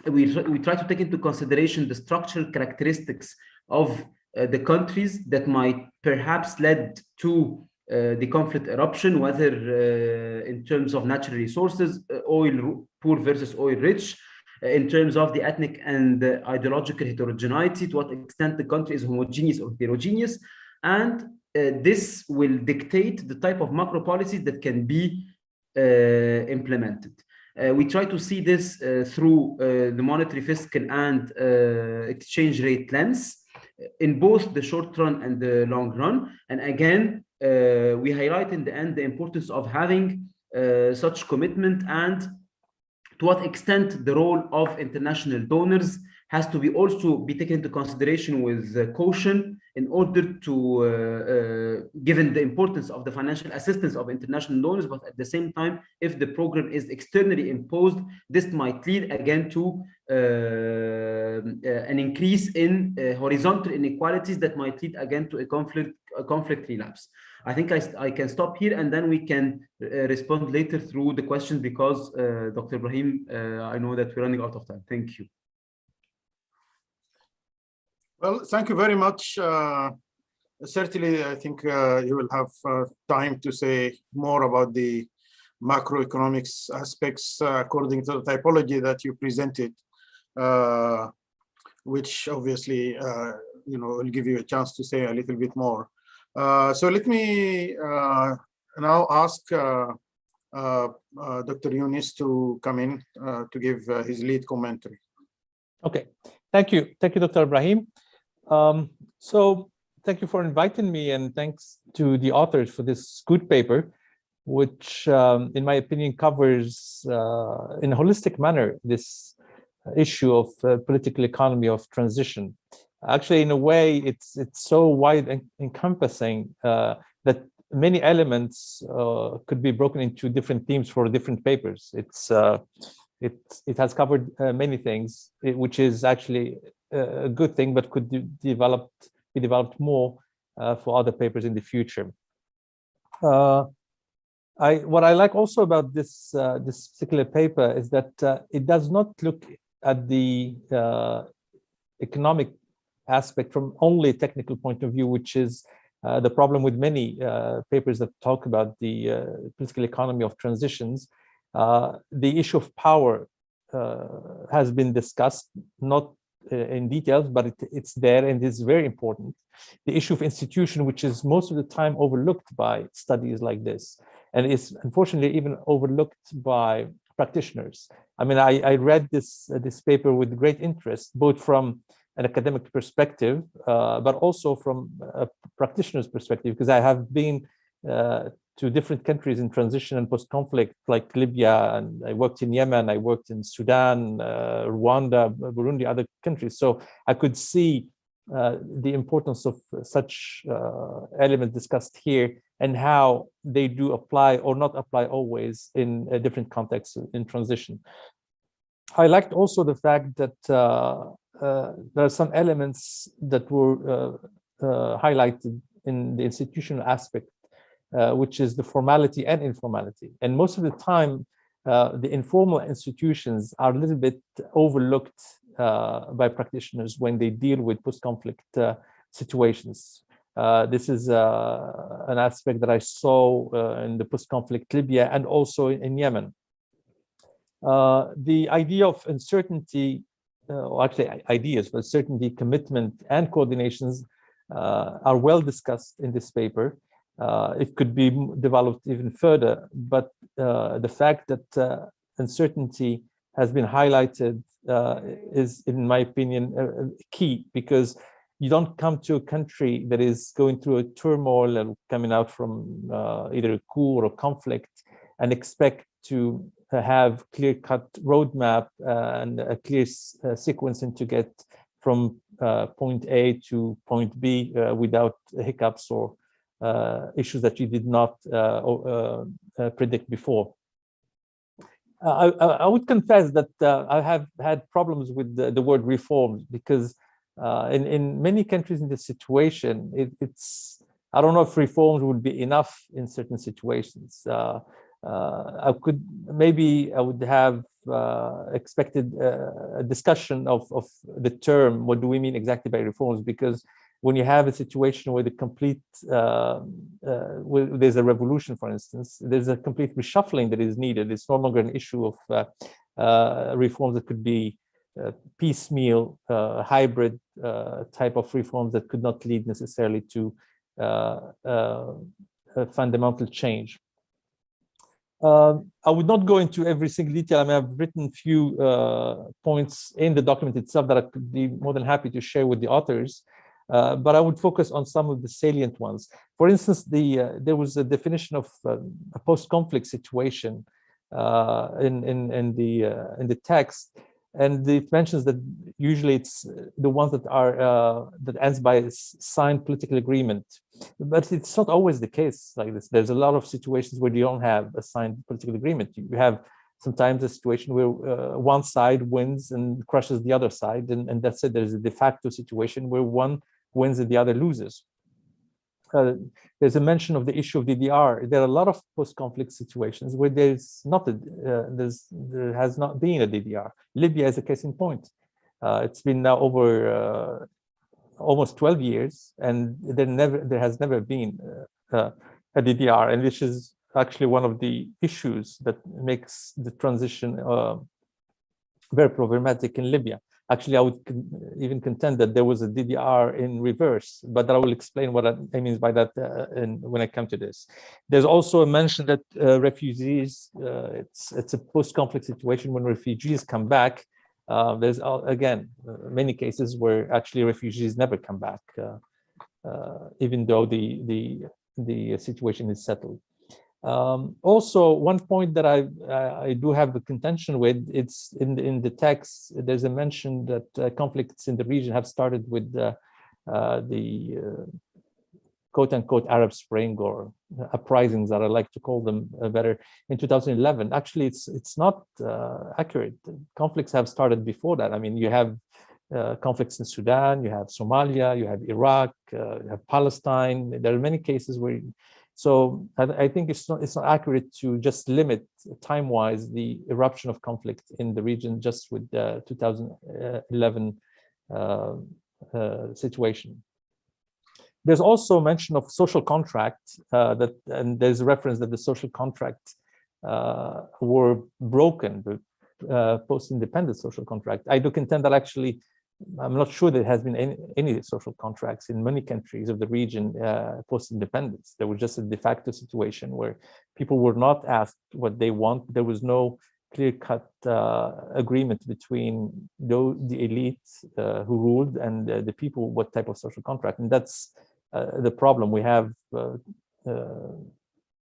we try to take into consideration the structural characteristics of the countries that might perhaps led to the conflict eruption, whether in terms of natural resources, oil poor versus oil rich, in terms of the ethnic and ideological heterogeneity, to what extent the country is homogeneous or heterogeneous, and this will dictate the type of macro policies that can be implemented. We try to see this through the monetary, fiscal, and exchange rate lens in both the short run and the long run. And again, we highlight in the end the importance of having such commitment, and to what extent the role of international donors has to be also be taken into consideration with caution in order to, given the importance of the financial assistance of international donors, but at the same time, if the program is externally imposed, this might lead again to an increase in horizontal inequalities that might lead again to a conflict relapse. I think I can stop here, and then we can respond later through the questions, because Dr. Ibrahim, I know that we're running out of time. Thank you. Well, thank you very much. Certainly, I think you will have time to say more about the macroeconomics aspects according to the typology that you presented, which obviously will give you a chance to say a little bit more. So let me now ask Dr. Yunus to come in to give his lead commentary. Okay, thank you, Dr. Ibrahim. So thank you for inviting me, and thanks to the authors for this good paper, which in my opinion covers in a holistic manner this issue of political economy of transition. Actually, in a way, it's so wide and encompassing that many elements could be broken into different themes for different papers. It has covered many things, which is actually a good thing, but could be developed more for other papers in the future. What I like also about this particular paper is that it does not look at the economic aspect from only a technical point of view, which is the problem with many papers that talk about the political economy of transitions. The issue of power has been discussed, not in details, but it's there and is very important. The issue of institution, which is most of the time overlooked by studies like this, and is unfortunately even overlooked by practitioners. I mean, I read this paper with great interest, both from an academic perspective, but also from a practitioner's perspective, because I have been to different countries in transition and post-conflict, like Libya, and I worked in Yemen, I worked in Sudan, Rwanda, Burundi, other countries. So I could see the importance of such elements discussed here and how they do apply or not apply always in different contexts in transition. I liked also the fact that there are some elements that were highlighted in the institutional aspect, which is the formality and informality. And most of the time, the informal institutions are a little bit overlooked by practitioners when they deal with post-conflict situations. This is an aspect that I saw in the post-conflict Libya and also in Yemen. The idea of uncertainty, or actually ideas for certainty, commitment, and coordinations are well discussed in this paper. It could be developed even further, but the fact that uncertainty has been highlighted is, in my opinion, key, because you don't come to a country that is going through a turmoil and coming out from either a coup or a conflict and expect to have clear-cut roadmap and a clear sequencing to get from point A to point B without hiccups or issues that you did not predict before. I would confess that I have had problems with the word reforms, because in many countries in this situation, it's, I don't know if reforms would be enough in certain situations. I would have expected a discussion of the term, what do we mean exactly by reforms? Because when you have a situation where the complete, there's a revolution, for instance, there's a complete reshuffling that is needed. It's no longer an issue of reforms that could be piecemeal, hybrid type of reforms that could not lead necessarily to a fundamental change. I would not go into every single detail. I mean, I've written a few points in the document itself that I could be more than happy to share with the authors. But I would focus on some of the salient ones. For instance, there was a definition of a post-conflict situation in the text, and it mentions that usually it's the ones that are that ends by a signed political agreement, but it's not always the case like this. There's a lot of situations where you don't have a signed political agreement. You have sometimes a situation where one side wins and crushes the other side, and that's it. There's a de facto situation where one wins and the other loses. There's a mention of the issue of DDR. There are a lot of post-conflict situations where there's not there has not been a DDR. Libya is a case in point. It's been now over almost 12 years, and there has never been a DDR, and which is actually one of the issues that makes the transition very problematic in Libya. Actually, I would even contend that there was a DDR in reverse, but I will explain what I mean by that when I come to this. There's also a mention that refugees, it's a post-conflict situation when refugees come back. There's, again, many cases where actually refugees never come back, even though the situation is settled. Also, one point that I do have a contention with, it's in the text, there's a mention that conflicts in the region have started with the quote-unquote Arab Spring, or uprisings, that I like to call them better, in 2011. Actually, it's not accurate. Conflicts have started before that. I mean, you have conflicts in Sudan, you have Somalia, you have Iraq, you have Palestine. There are many cases where. So I think it's not accurate to just limit time-wise the eruption of conflict in the region just with the 2011 situation. There's also mention of social contract and there's a reference that the social contracts were broken, the post-independent social contract. I do contend that actually, I'm not sure there has been any social contracts in many countries of the region post-independence. There was just a de facto situation where people were not asked what they want. There was no clear-cut agreement between the elites who ruled and the people, what type of social contract. And that's the problem. We have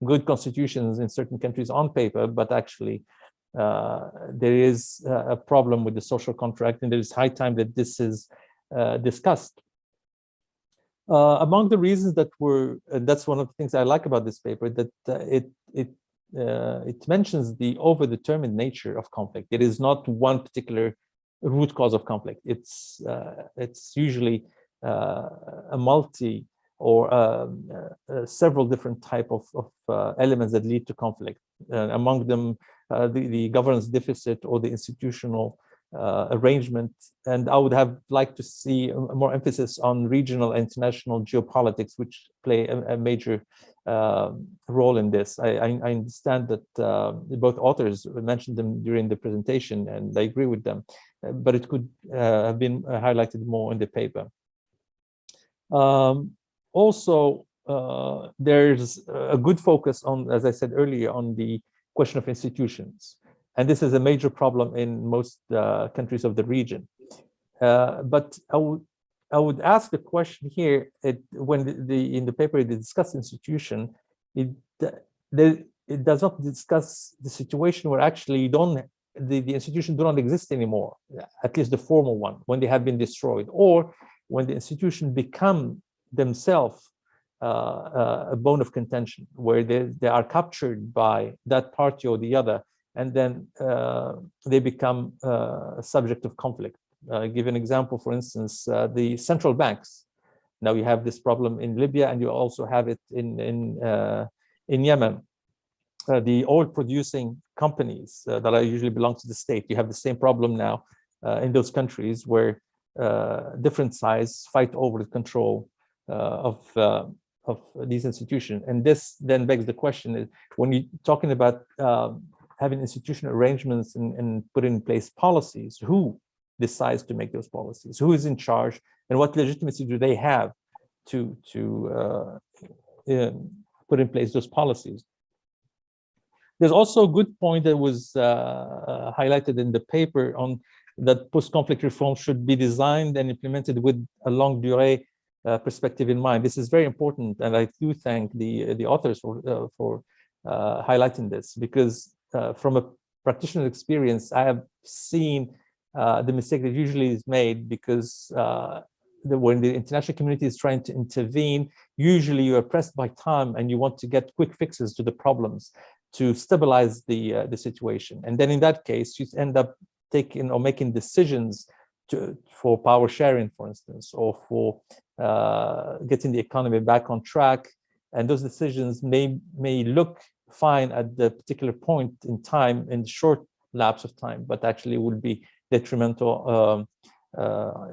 good constitutions in certain countries on paper, but actually there is a problem with the social contract, and there is high time that this is discussed. Among the reasons that were, and that's one of the things I like about this paper, that it mentions the overdetermined nature of conflict. It is not one particular root cause of conflict. It's usually a multi or several different type of elements that lead to conflict. Among them, the governance deficit or the institutional arrangement. And I would have liked to see more emphasis on regional and international geopolitics, which play a major role in this. I understand that both authors mentioned them during the presentation, and I agree with them, but it could have been highlighted more in the paper. Also, there's a good focus on, as I said earlier, on the question of institutions. And this is a major problem in most countries of the region. But I would ask the question here, when in the paper they discuss institution, it does not discuss the situation where actually the institutions do not exist anymore, at least the formal one, when they have been destroyed, or when the institution become themselves a bone of contention, where they are captured by that party or the other and then they become a subject of conflict. Give an example, for instance, the central banks. Now you have this problem in Libya, and you also have it in Yemen. The oil-producing companies that are usually belong to the state, you have the same problem now in those countries where different sides fight over the control of these institutions. And this then begs the question: is when you're talking about having institutional arrangements and putting in place policies, who decides to make those policies? Who is in charge, and what legitimacy do they have to put in place those policies? There's also a good point that was highlighted in the paper on that post-conflict reform should be designed and implemented with a longue durée perspective in mind. This is very important, and I do thank the authors for highlighting this, because from a practitioner experience, I have seen the mistake that usually is made, because when the international community is trying to intervene, usually you are pressed by time and you want to get quick fixes to the problems to stabilize the situation. And then in that case, you end up taking or making decisions for power sharing, for instance, or for getting the economy back on track. And those decisions may look fine at the particular point in time, in the short lapse of time, but actually would be detrimental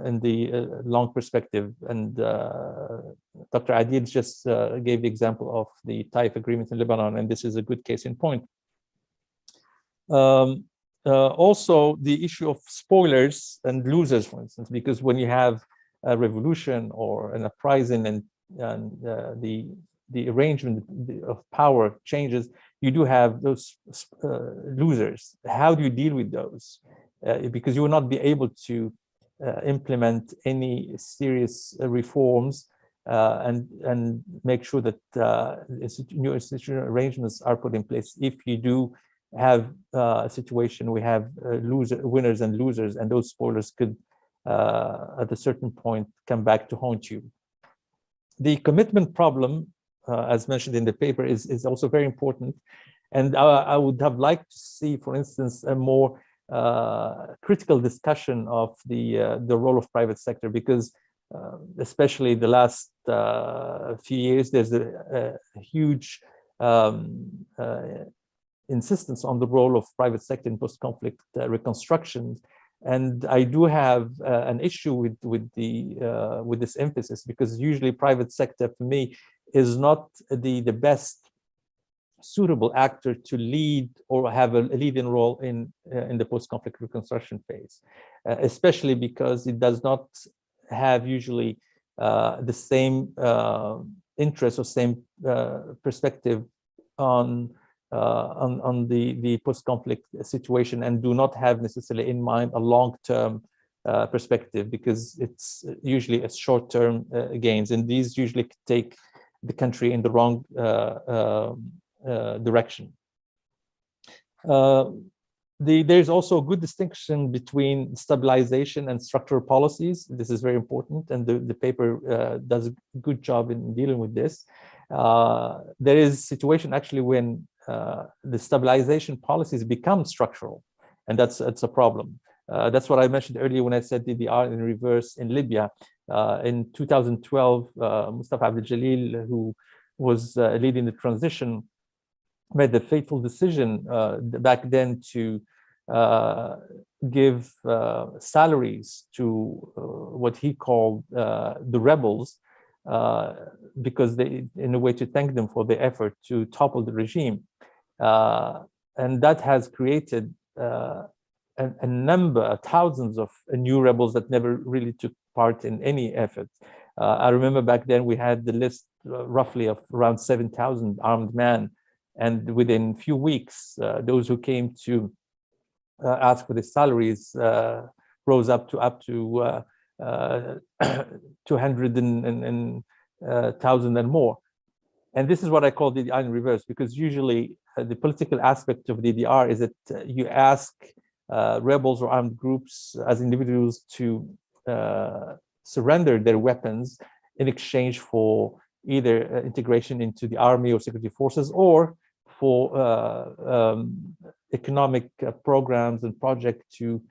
in the long perspective. And Dr. Adil just gave the example of the Taif agreement in Lebanon, and this is a good case in point. Also, the issue of spoilers and losers, for instance, because when you have a revolution or an uprising and the arrangement of power changes, you do have those losers. How do you deal with those? Because you will not be able to implement any serious reforms and make sure that new institutional arrangements are put in place if you do have a situation we have winners and losers, and those spoilers could at a certain point come back to haunt you. The commitment problem, as mentioned in the paper, is also very important, and I would have liked to see, for instance, a more critical discussion of the role of private sector, because especially the last few years, there's a huge insistence on the role of private sector in post-conflict reconstruction, and I do have an issue with this emphasis, because usually private sector for me is not the best suitable actor to lead or have a leading role in the post-conflict reconstruction phase, especially because it does not have usually the same interest or same perspective on the post-conflict situation, and do not have necessarily in mind a long-term perspective, because it's usually a short-term gains, and these usually take the country in the wrong direction. There's also a good distinction between stabilization and structural policies. This is very important, and the paper does a good job in dealing with this. There is a situation actually when the stabilization policies become structural, and that's a problem. That's what I mentioned earlier when I said DDR in reverse in Libya. In 2012, Mustafa Abdel Jalil, who was leading the transition, made the fateful decision back then to give salaries to what he called the rebels, because they, in a way, to thank them for the effort to topple the regime. And that has created a number, thousands of new rebels that never really took part in any effort. I remember back then we had the list roughly of around 7,000 armed men, and within a few weeks, those who came to ask for the salaries rose up to 200,000 and more. And this is what I call DDR in reverse, because usually the political aspect of DDR is that you ask rebels or armed groups as individuals to surrender their weapons in exchange for either integration into the army or security forces, or for economic programs and projects to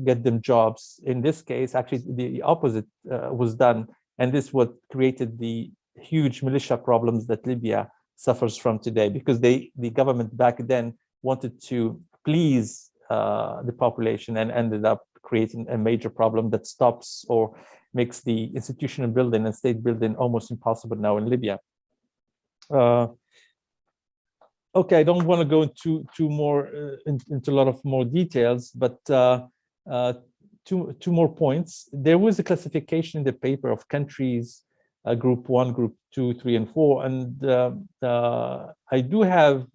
get them jobs. In this case, actually, the opposite was done, and this what created the huge militia problems that Libya suffers from today, because the government back then wanted to please the population and ended up creating a major problem that stops or makes the institutional building and state building almost impossible now in Libya. Okay, I don't want to go into a lot of more details, but two more points. There was a classification in the paper of countries, group 1, group 2, 3, and 4, and I do have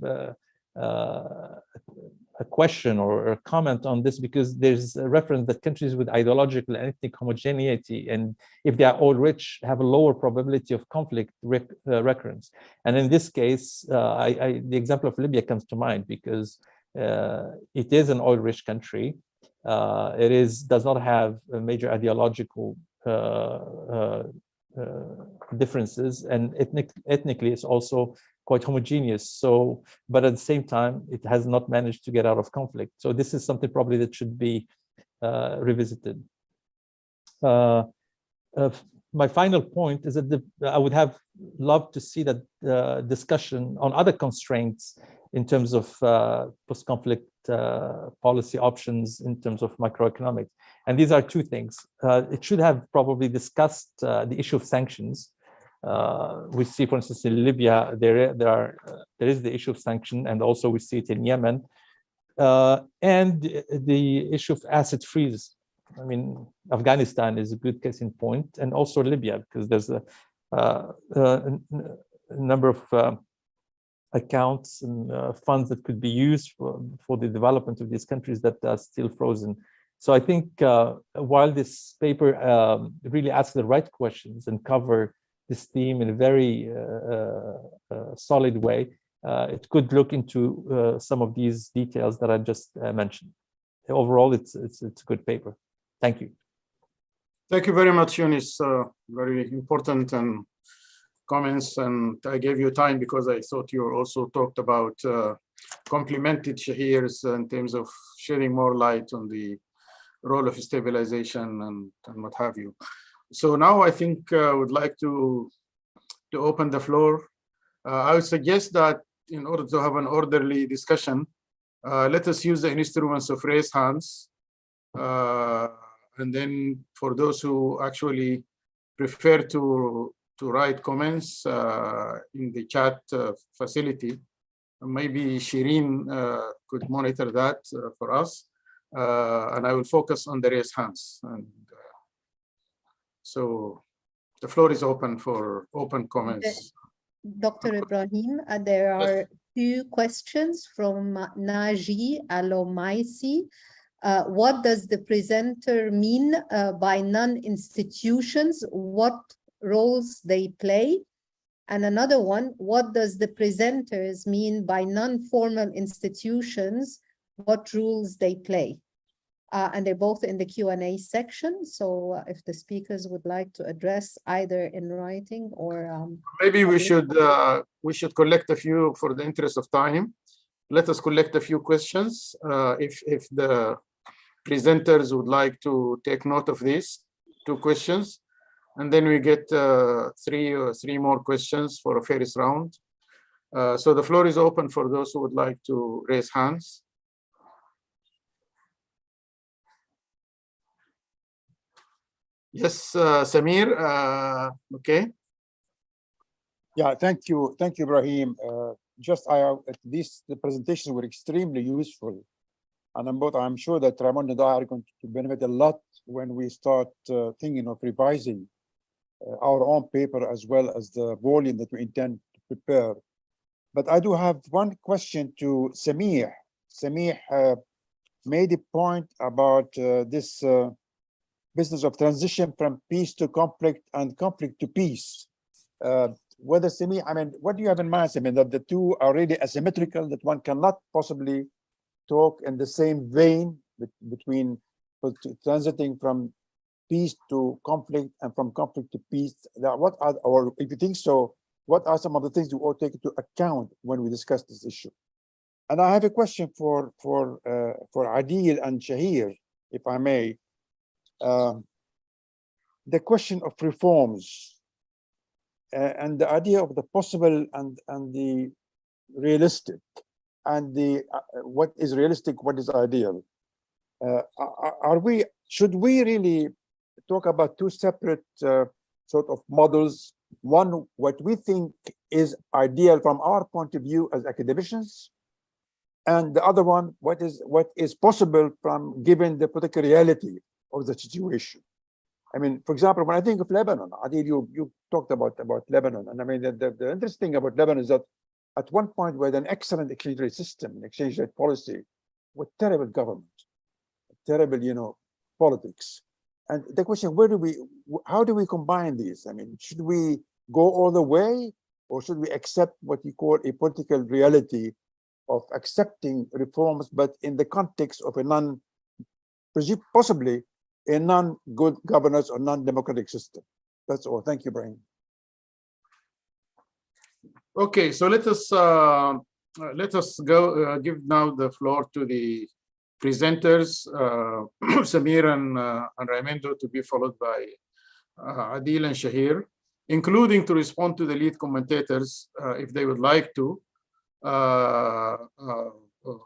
a question or a comment on this, because there's a reference that countries with ideological and ethnic homogeneity, and if they are all rich, have a lower probability of conflict recurrence. And in this case, the example of Libya comes to mind, because it is an oil-rich country. It does not have a major ideological differences, and ethnically it's also quite homogeneous. So, but at the same time, it has not managed to get out of conflict. So this is something probably that should be revisited. My final point is that I would have loved to see that discussion on other constraints in terms of post-conflict policy options in terms of macroeconomics. And these are two things. It should have probably discussed the issue of sanctions. We see, for instance, in Libya, there is the issue of sanction, and also we see it in Yemen, and the issue of asset freeze. I mean, Afghanistan is a good case in point, and also Libya, because there's a number of accounts and funds that could be used for the development of these countries that are still frozen. So I think while this paper really asks the right questions and cover this theme in a very solid way, it could look into some of these details that I just mentioned. Overall, it's a good paper. Thank you. Thank you very much, Yunus. Very important and comments, and I gave you time because I thought you also talked about complemented Shahir's in terms of shedding more light on the role of stabilization and what have you. So now I think I would like to open the floor. I would suggest that in order to have an orderly discussion, let us use the instruments of raise hands. And then for those who actually prefer to write comments in the chat facility, maybe Shireen could monitor that for us. And I will focus on the raise hands. And so the floor is open for open comments. Dr. Ibrahim, there are two questions from Naji Alomaisi. What does the presenter mean by non-institutions? What roles they play? And another one, what does the presenters mean by non-formal institutions? What rules they play? And they're both in the Q&A section. So if the speakers would like to address either in writing or maybe we should collect a few for the interest of time. Let us collect a few questions. If the presenters would like to take note of these two questions, and then we get three more questions for a first round. So the floor is open for those who would like to raise hands. Yes, Samir, okay. Yeah, thank you, Ibrahim. The presentations were extremely useful, and I'm sure that Ramon and I are going to benefit a lot when we start thinking of revising our own paper as well as the volume that we intend to prepare. But I do have one question to Samir. Samir made a point about this business of transition from peace to conflict and conflict to peace. Whether Samir, I mean, what do you have in mind, Samir, that the two are really asymmetrical, that one cannot possibly talk in the same vein between transiting from peace to conflict and from conflict to peace? Or if you think so, what are some of the things you ought to take into account when we discuss this issue? And I have a question for Adil and Shahir, if I may. The question of reforms and the idea of the possible and the realistic, and the what is realistic, what is ideal. Should we really talk about two separate sort of models? One, what we think is ideal from our point of view as academicians, and the other one, what is possible from given the political reality of the situation. I mean, for example, when I think of Lebanon, Adil, you talked about Lebanon, and I mean the interesting thing about Lebanon is that at one point we had an excellent exchange rate system, an exchange rate policy, with terrible government, terrible, politics. And the question, how do we combine these? I mean, should we go all the way, or should we accept what you call a political reality of accepting reforms, but in the context of possibly a non-good governance or non-democratic system? That's all. Thank you, Brahim. Okay, so let us go give now the floor to the presenters, Samir and Raimundo, to be followed by Adil and Shahir, including to respond to the lead commentators if they would like to.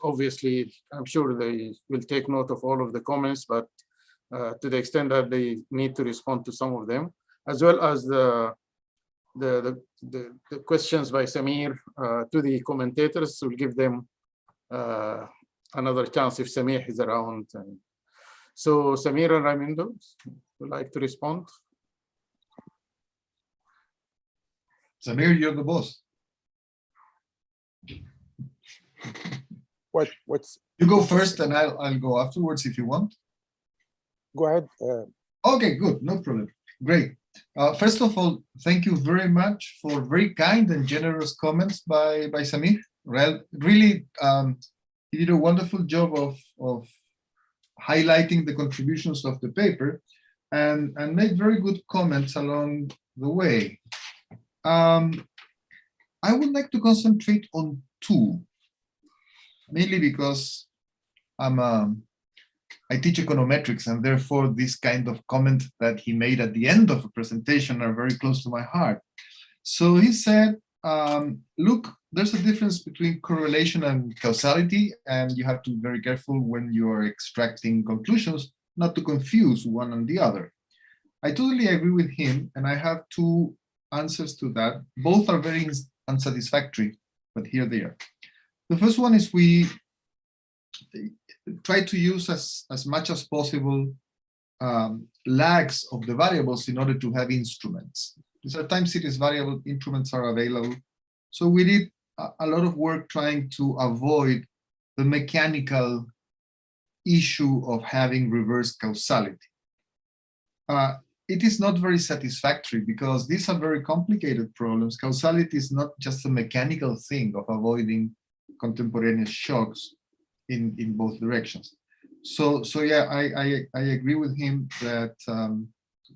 Obviously, I'm sure they will take note of all of the comments, but to the extent that they need to respond to some of them, as well as the questions by Samir to the commentators, will give them another chance if Samir is around. So Samir and Raimundo would like to respond. Samir, you're the boss. What's you go first, and I'll go afterwards if you want. Go ahead. Okay, good, no problem. Great. First of all, thank you very much for very kind and generous comments by Samir. Really, he did a wonderful job of highlighting the contributions of the paper and made very good comments along the way. I would like to concentrate on two, mainly because I teach econometrics, and therefore this kind of comment that he made at the end of a presentation are very close to my heart. So he said, look, there's a difference between correlation and causality, and you have to be very careful when you're extracting conclusions not to confuse one and the other. I totally agree with him, and I have two answers to that. Both are very unsatisfactory, but here they are. The first one is we try to use as much as possible lags of the variables in order to have instruments. These are time series variable instruments are available. So we did a lot of work trying to avoid the mechanical issue of having reverse causality. It is not very satisfactory because these are very complicated problems. Causality is not just a mechanical thing of avoiding contemporaneous shocks in both directions. So yeah, I agree with him that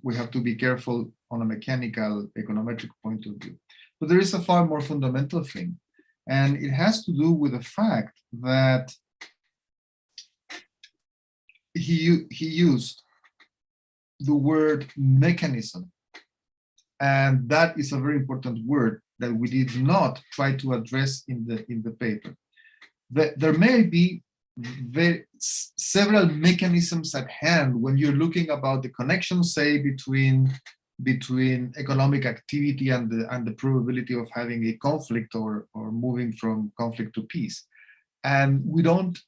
we have to be careful on a mechanical econometric point of view. But there is a far more fundamental thing, and it has to do with the fact that he used the word mechanism, and that is a very important word that we did not try to address in the paper. There may be several mechanisms at hand when you're looking about the connection, say, between economic activity and the probability of having a conflict or moving from conflict to peace. And we don't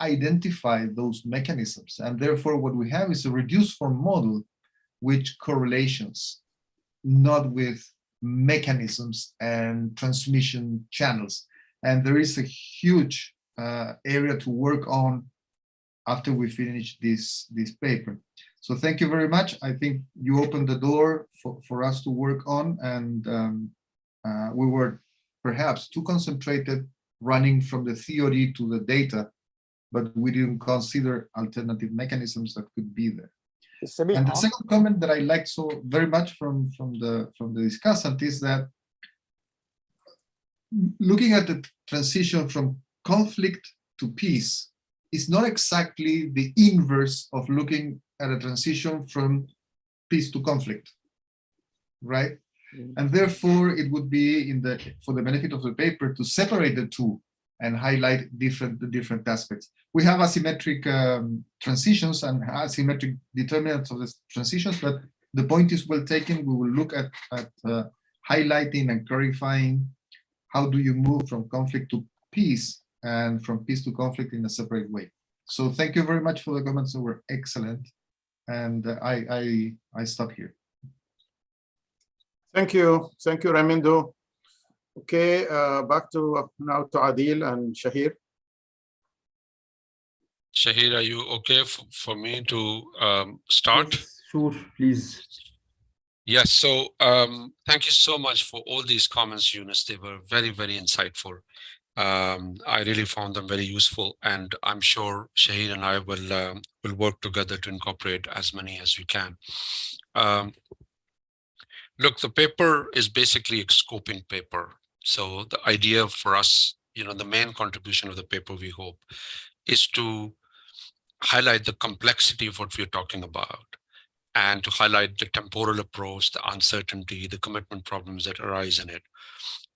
identify those mechanisms. And therefore, what we have is a reduced form model with correlations, not with mechanisms and transmission channels. And there is a huge area to work on after we finish this paper. So thank you very much. I think you opened the door for us to work on, and we were perhaps too concentrated running from the theory to the data, but we didn't consider alternative mechanisms that could be there. And the second comment that I liked so very much from the discussant is that looking at the transition from conflict to peace is not exactly the inverse of looking at a transition from peace to conflict, right? And therefore, it would be for the benefit of the paper to separate the two and highlight the different aspects. We have asymmetric transitions and asymmetric determinants of the transitions, but the point is well taken. We will look at highlighting and clarifying how do you move from conflict to peace and from peace to conflict in a separate way. So thank you very much for the comments. They were excellent. And I stop here. Thank you, Raimundo. Okay, back to now to Adil and Shahir. Shahir, are you okay for me to start? Yes, sure, please. Yes, so thank you so much for all these comments, Yunus. They were very, very insightful. I really found them very useful, and I'm sure Shahir and I will work together to incorporate as many as we can. Look, the paper is basically a scoping paper. So the idea for us, the main contribution of the paper, we hope, is to highlight the complexity of what we're talking about and to highlight the temporal approach, the uncertainty, the commitment problems that arise in it.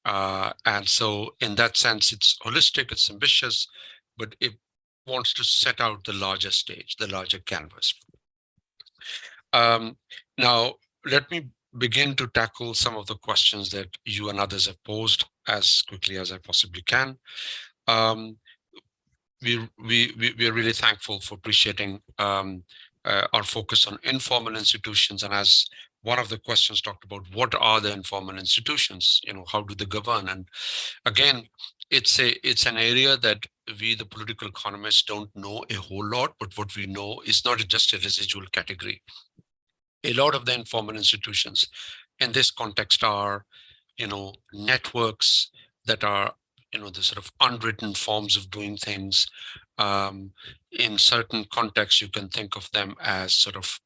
And so in that sense, it's holistic, it's ambitious, but it wants to set out the larger stage, the larger canvas. Now, let me begin to tackle some of the questions that you and others have posed as quickly as I possibly can. We're really thankful for appreciating our focus on informal institutions. And as one of the questions talked about, what are the informal institutions? How do they govern? And again, it's an area that we, the political economists, don't know a whole lot, but what we know is not just a residual category. A lot of the informal institutions in this context are, networks that are, the sort of unwritten forms of doing things. In certain contexts, you can think of them as sort of,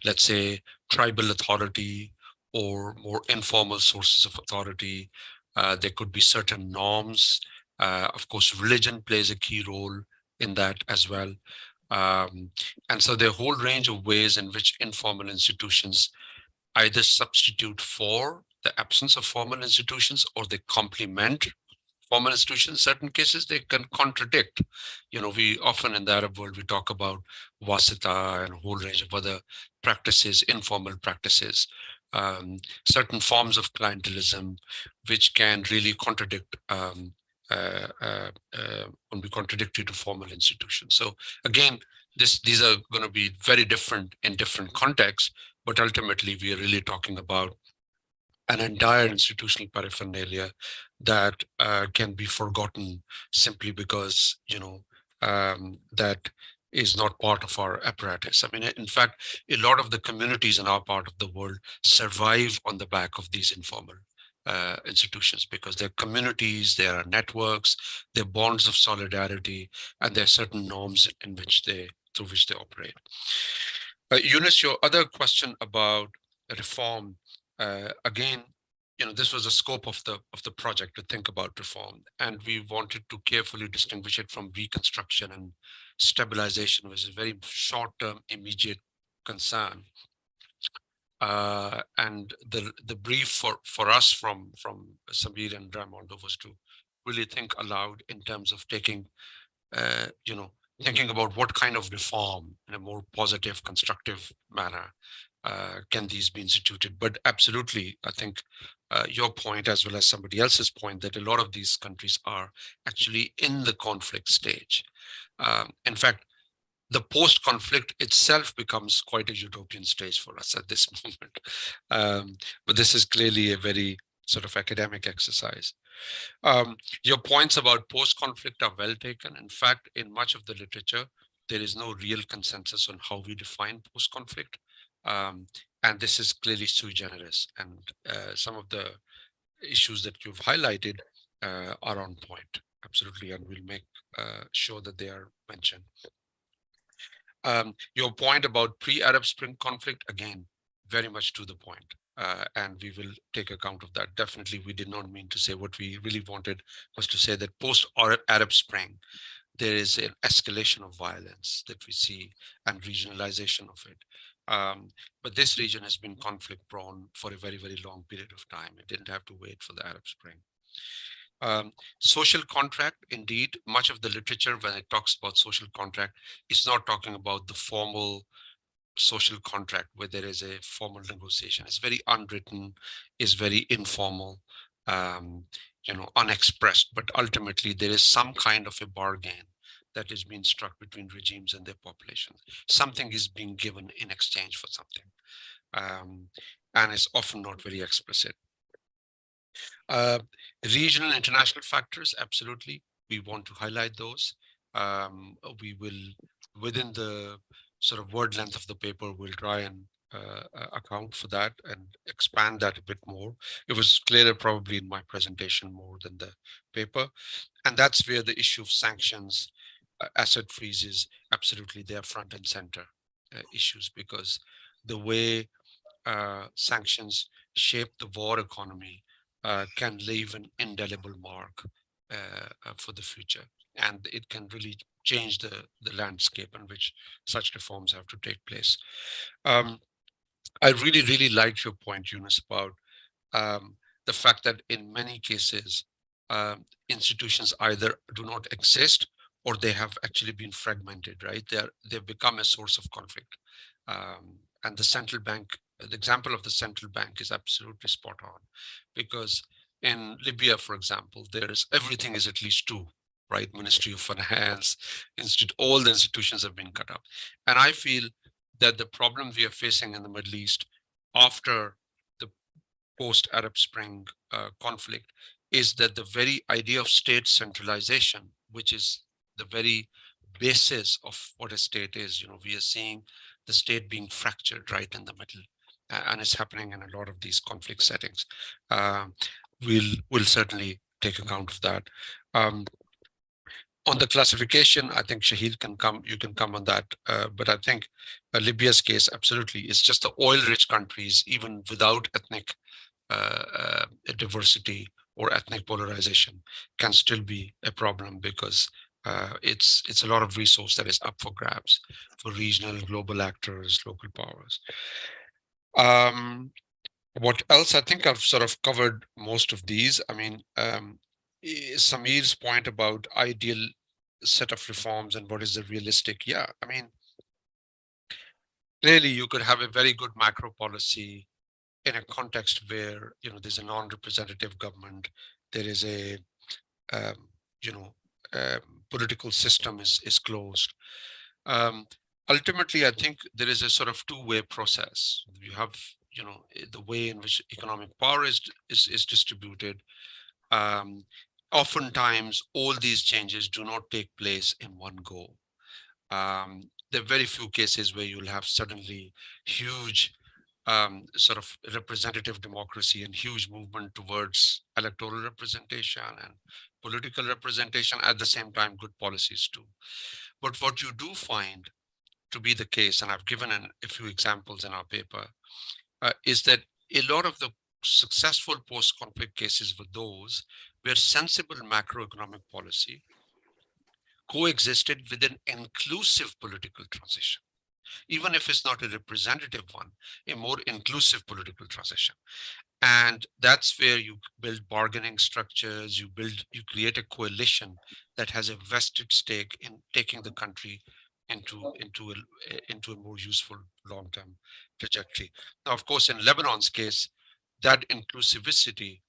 let's say, tribal authority or more informal sources of authority. There could be certain norms. Of course, religion plays a key role in that as well. And so there are a whole range of ways in which informal institutions either substitute for the absence of formal institutions or they complement formal institutions. In certain cases, they can contradict. We often in the Arab world, we talk about wasita and a whole range of other practices, informal practices, certain forms of clientelism, which can really contradict when we contradictory to formal institutions. So again, these are going to be very different in different contexts, but ultimately we are really talking about an entire institutional paraphernalia that can be forgotten simply because that is not part of our apparatus. I mean, in fact, a lot of the communities in our part of the world survive on the back of these informal institutions because they're communities, there are networks, there are bonds of solidarity, and there are certain norms in which through which they operate. Yunus, your other question about reform, again, this was the scope of the project to think about reform, and we wanted to carefully distinguish it from reconstruction and stabilization, which is a very short-term, immediate concern. And the brief for us from Samir and Raimundo was to really think aloud in terms of taking, thinking about what kind of reform in a more positive, constructive manner can these be instituted. But absolutely, I think your point as well as somebody else's point that a lot of these countries are actually in the conflict stage. In fact, the post-conflict itself becomes quite a utopian stage for us at this moment. But this is clearly a very sort of academic exercise. Your points about post-conflict are well taken. In fact, in much of the literature, there is no real consensus on how we define post-conflict. And this is clearly sui generis. And some of the issues that you've highlighted are on point, absolutely. And we'll make sure that they are mentioned. Your point about pre-Arab Spring conflict, again, very much to the point. and we will take account of that. Definitely, we did not mean to say. What we really wanted was to say that post-Arab Spring, there is an escalation of violence that we see and regionalization of it. But this region has been conflict prone for a very, very long period of time. It didn't have to wait for the Arab Spring. Social contract, indeed, much of the literature when it talks about social contract is not talking about the formal social contract where there is a formal negotiation. It's very unwritten, is very informal, unexpressed, but ultimately there is some kind of a bargain that is being struck between regimes and their populations. Something is being given in exchange for something, and it's often not very explicit. Regional and international factors, absolutely, we want to highlight those. We will, within the sort of word length of the paper, we'll try and account for that and expand that a bit more. It was clearer probably in my presentation more than the paper. And that's where the issue of sanctions, asset freezes, absolutely they are front and center issues, because the way sanctions shape the war economy can leave an indelible mark for the future. And it can really change the landscape in which such reforms have to take place. I really, really liked your point, Yunus, about the fact that in many cases, institutions either do not exist or they have actually been fragmented, right? They've become a source of conflict. And the central bank, the example of the central bank is absolutely spot on, because in Libya, for example, everything is at least two, right? Ministry of Finance, all the institutions have been cut up. And I feel that the problem we are facing in the Middle East after the post-Arab Spring conflict is that the very idea of state centralization, which is the very basis of what a state is, we are seeing the state being fractured right in the middle, and it's happening in a lot of these conflict settings. We'll certainly take account of that. On the classification, I think Shahid you can come on that, but I think Libya's case absolutely is just the oil-rich countries, even without ethnic diversity or ethnic polarization, can still be a problem, because it's a lot of resource that is up for grabs for regional, global actors, local powers. What else? I think I've sort of covered most of these. I mean, Samir's point about ideal set of reforms and what is the realistic. Yeah, I mean, clearly you could have a very good macro policy in a context where, there's a non-representative government, there is a, political system is closed. Ultimately, I think there is a sort of two-way process. You have, the way in which economic power is distributed. Oftentimes, all these changes do not take place in one go. There are very few cases where you'll have suddenly huge sort of representative democracy and huge movement towards electoral representation and political representation, at the same time good policies too. But what you do find to be the case, and I've given a few examples in our paper, is that a lot of the successful post-conflict cases were those where sensible macroeconomic policy coexisted with an inclusive political transition. Even if it's not a representative one, a more inclusive political transition. And that's where you build bargaining structures, you create a coalition that has a vested stake in taking the country into a more useful long-term trajectory. Now, of course, in Lebanon's case, that inclusivity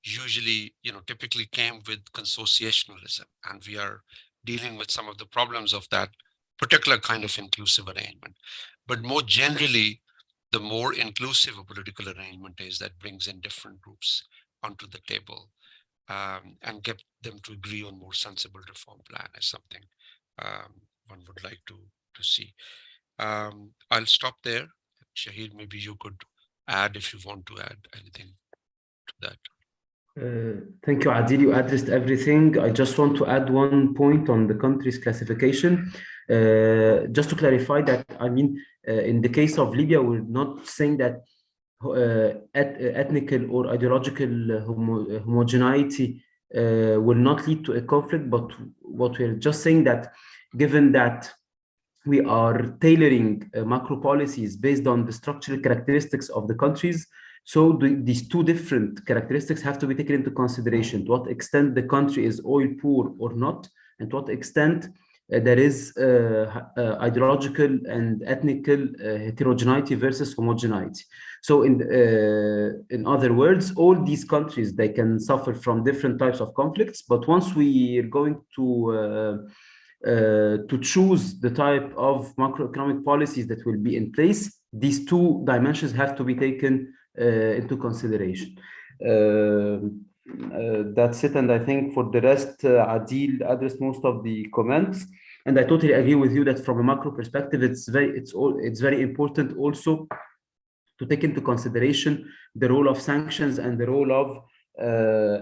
usually, typically came with consociationalism, and we are dealing with some of the problems of that particular kind of inclusive arrangement. But more generally, the more inclusive a political arrangement is that brings in different groups onto the table and get them to agree on more sensible reform plan is something one would like to see. I'll stop there. Shahid, maybe you could add if you want to add anything to that. Thank you, Adil. You addressed everything. I just want to add one point on the country's classification. Just to clarify that, I mean, in the case of Libya, we're not saying that ethnical or ideological homogeneity will not lead to a conflict, but what we're just saying that given that we are tailoring macro policies based on the structural characteristics of the countries, so these two different characteristics have to be taken into consideration: to what extent the country is oil poor or not, and to what extent there is ideological and ethnical heterogeneity versus homogeneity. So in other words, all these countries, they can suffer from different types of conflicts, but once we are going to choose the type of macroeconomic policies that will be in place, these two dimensions have to be taken into consideration. That's it, and I think for the rest, Adil addressed most of the comments, and I totally agree with you that from a macro perspective, it's very important also to take into consideration the role of sanctions and the role of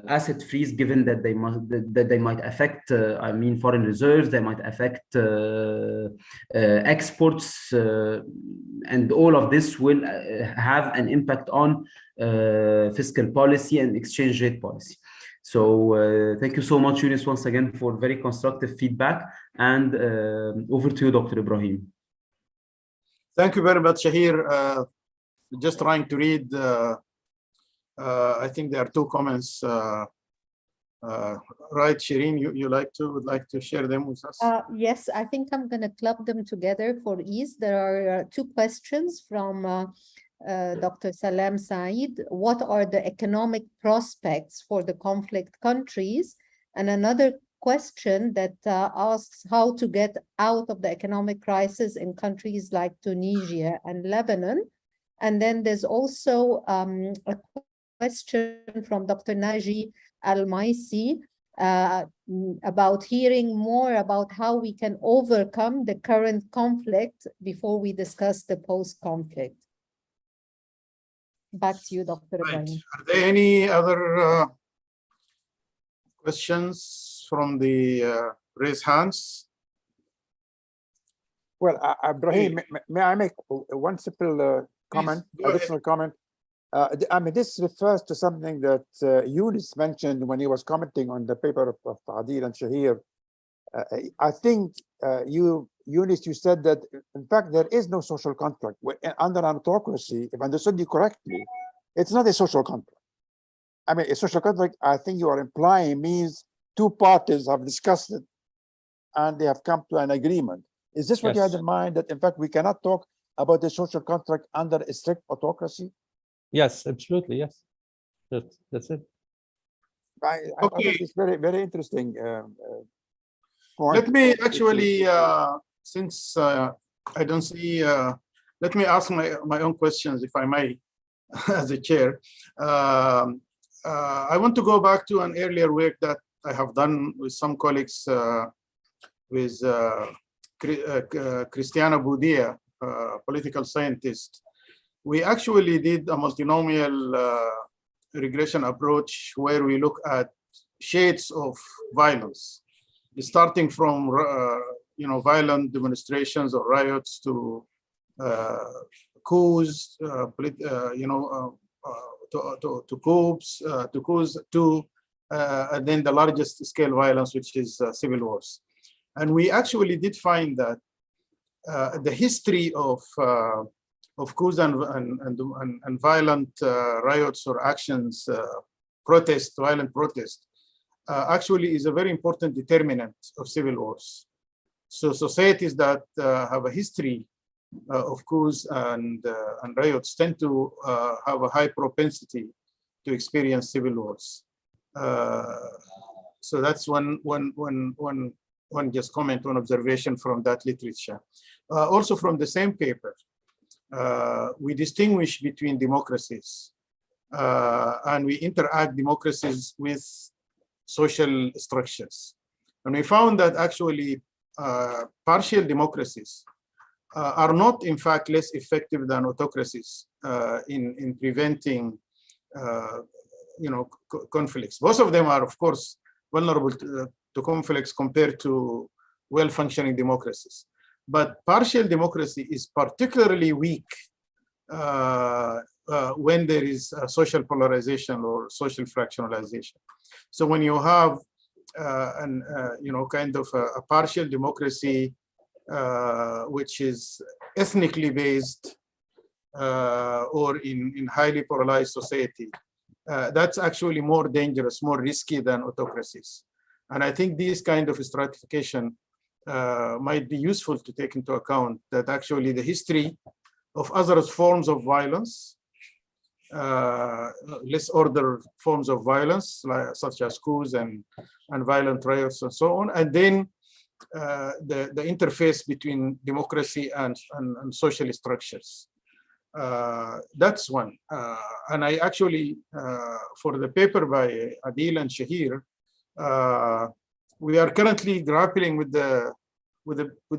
asset freeze, given that they might affect, foreign reserves, they might affect exports, and all of this will have an impact on fiscal policy and exchange rate policy. So thank you so much, Yunus, once again for very constructive feedback. And over to you, Dr. Ibrahim. Thank you very much, Shahir. Just trying to read. I think there are two comments. Right, Shireen, would like to share them with us? Yes, I think I'm going to club them together for ease. There are two questions from Dr. Salam Saeed. What are the economic prospects for the conflict countries? And another question that asks how to get out of the economic crisis in countries like Tunisia and Lebanon. And then there's also a question from Dr. Naji Al-Maisi about hearing more about how we can overcome the current conflict before we discuss the post-conflict. Back to you, Dr. Ibrahim. Right. Are there any other questions from the raised hands? Well, Ibrahim, may I make one simple comment, additional comment? This refers to something that Yunus mentioned when he was commenting on the paper of Adil and Shahir. I think Yunus, you said that, in fact, there is no social contract. Under an autocracy, if I understood you correctly, it's not a social contract. A social contract, I think you are implying, means two parties have discussed it and they have come to an agreement. Is this what you had in mind, that, in fact, we cannot talk about a social contract under a strict autocracy? Yes, absolutely, yes. That's it. I think it's very, very interesting. Let me actually, since I don't see, let me ask my own questions, if I may, as a chair. I want to go back to an earlier work that I have done with some colleagues, with Cristiana Budia, political scientist. We actually did a multinomial regression approach where we look at shades of violence, starting from violent demonstrations or riots to coups, to coups, and then the largest scale violence, which is civil wars. And we actually did find that the history of coups and violent riots or actions, violent protest, actually is a very important determinant of civil wars. So societies that have a history of coups and riots tend to have a high propensity to experience civil wars. So that's one just comment, one observation from that literature. Also from the same paper, we distinguish between democracies and we interact democracies with social structures. And we found that actually partial democracies are not, in fact, less effective than autocracies in preventing conflicts. Both of them are, of course, vulnerable to conflicts compared to well-functioning democracies. But partial democracy is particularly weak when there is a social polarization or social fractionalization. So when you have kind of a partial democracy which is ethnically based or in highly polarized society, that's actually more dangerous, more risky than autocracies. And I think this kind of stratification might be useful to take into account, that actually the history of other forms of violence, less ordered forms of violence, such as coups and violent riots and so on, and then the interface between democracy and social structures. That's one. And I actually, for the paper by Adil and Shahir, we are currently grappling with the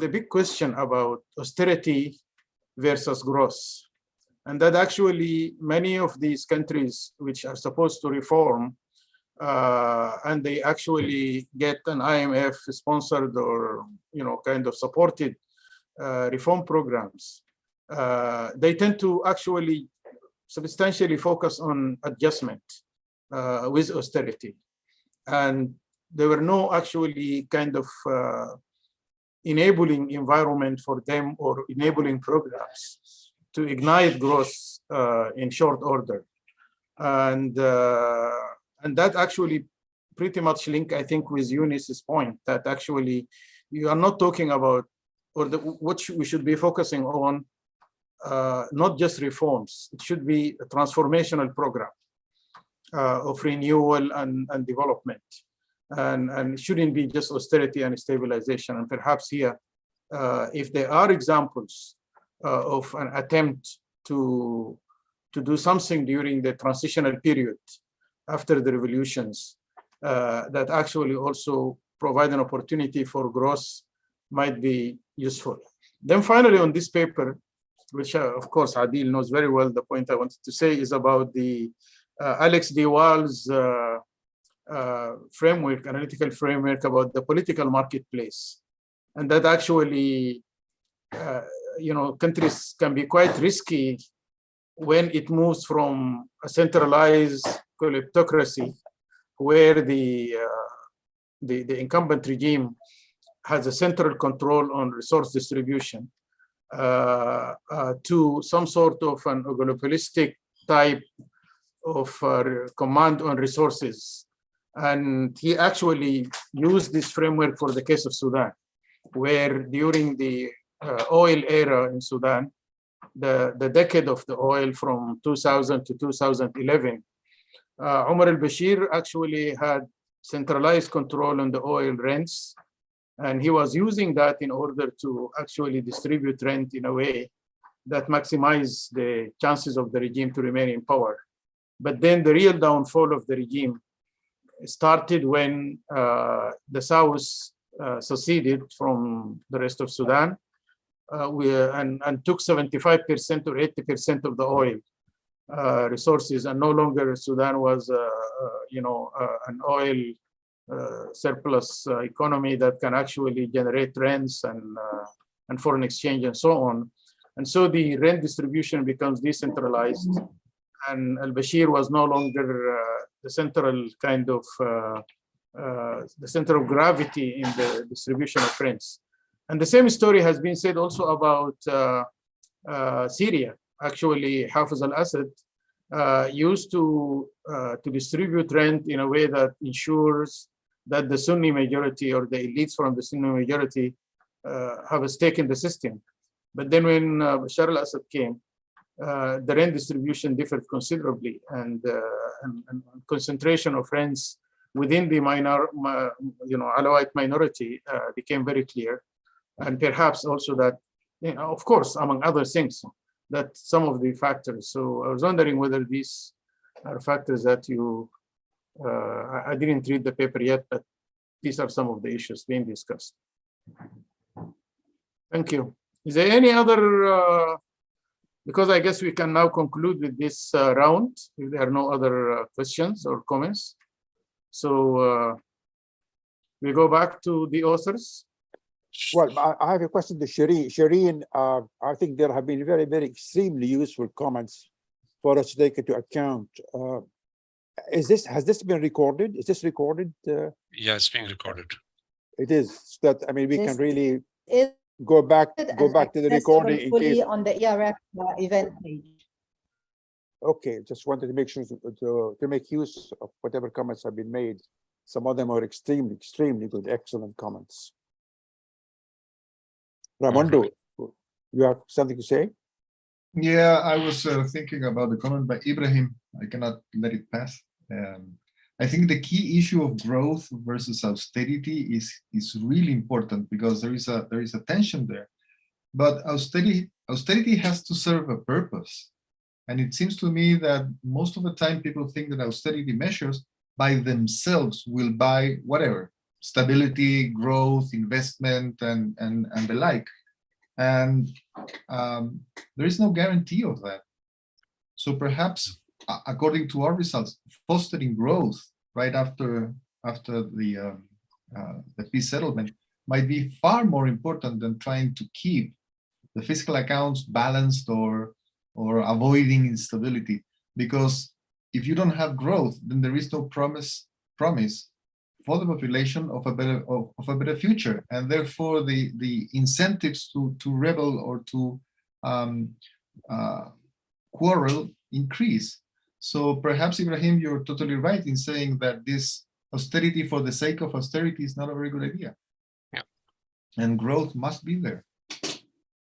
big question about austerity versus growth. And that actually many of these countries which are supposed to reform, and they actually get an IMF sponsored or kind of supported reform programs, they tend to actually substantially focus on adjustment with austerity. And there were no actually kind of enabling environment for them or enabling programs to ignite growth in short order. And that actually pretty much link, I think, with Eunice's point, that actually you are not talking about, or what we should be focusing on, not just reforms. It should be a transformational program of renewal and development. And it shouldn't be just austerity and stabilization. And perhaps here, if there are examples of an attempt to do something during the transitional period after the revolutions, that actually also provide an opportunity for growth, might be useful. Then finally on this paper, which of course Adil knows very well, the point I wanted to say is about the Alex de Waal's framework, analytical framework about the political marketplace. And that actually, countries can be quite risky when it moves from a centralized kleptocracy, where the incumbent regime has a central control on resource distribution, to some sort of an oligopolistic type of command on resources. And he actually used this framework for the case of Sudan, where during the oil era in Sudan, the decade of the oil from 2000 to 2011, Omar al-Bashir actually had centralized control on the oil rents, and he was using that in order to actually distribute rent in a way that maximized the chances of the regime to remain in power. But then the real downfall of the regime started when the South seceded from the rest of Sudan, and took 75% or 80% of the oil resources, and no longer Sudan was an oil surplus economy that can actually generate rents and foreign exchange and so on. And so the rent distribution becomes decentralized, and al-Bashir was no longer the central kind of the center of gravity in the distribution of rents. And the same story has been said also about Syria. Actually, Hafiz al-Assad used to distribute rent in a way that ensures that the Sunni majority or the elites from the Sunni majority have a stake in the system. But then when Bashar al-Assad came, the rent distribution differed considerably, and concentration of rents within the Alawite minority became very clear. And perhaps also that, of course, among other things, that some of the factors. So I was wondering whether these are factors that you, I didn't read the paper yet, but these are some of the issues being discussed. Thank you. Is there any other, because I guess we can now conclude with this round, if there are no other questions or comments. So we go back to the authors. Well, I have a question to Shireen. Shireen, I think there have been very, very extremely useful comments for us to take into account. Has this been recorded? Is this recorded? Yeah, it's being recorded. It is, so that, I mean, we can really It go back to the recording in fully case. on the ERF event page. Okay, just wanted to make sure to make use of whatever comments have been made. Some of them are extremely good, excellent comments. Raimondo, you have something to say? Yeah, I was thinking about the comment by Ibrahim. I cannot let it pass. I think the key issue of growth versus austerity is really important, because there is a tension there. But austerity has to serve a purpose. And it seems to me that most of the time people think that austerity measures by themselves will buy whatever, stability, growth, investment, and the like. And there is no guarantee of that. So perhaps, according to our results, fostering growth right after the peace settlement might be far more important than trying to keep the fiscal accounts balanced or avoiding instability. Because if you don't have growth, then there is no promise for the population of a better future, and therefore the incentives to rebel or to quarrel increase. So perhaps, Ibrahim, you're totally right in saying that this austerity for the sake of austerity is not a very good idea. Yeah. And growth must be there.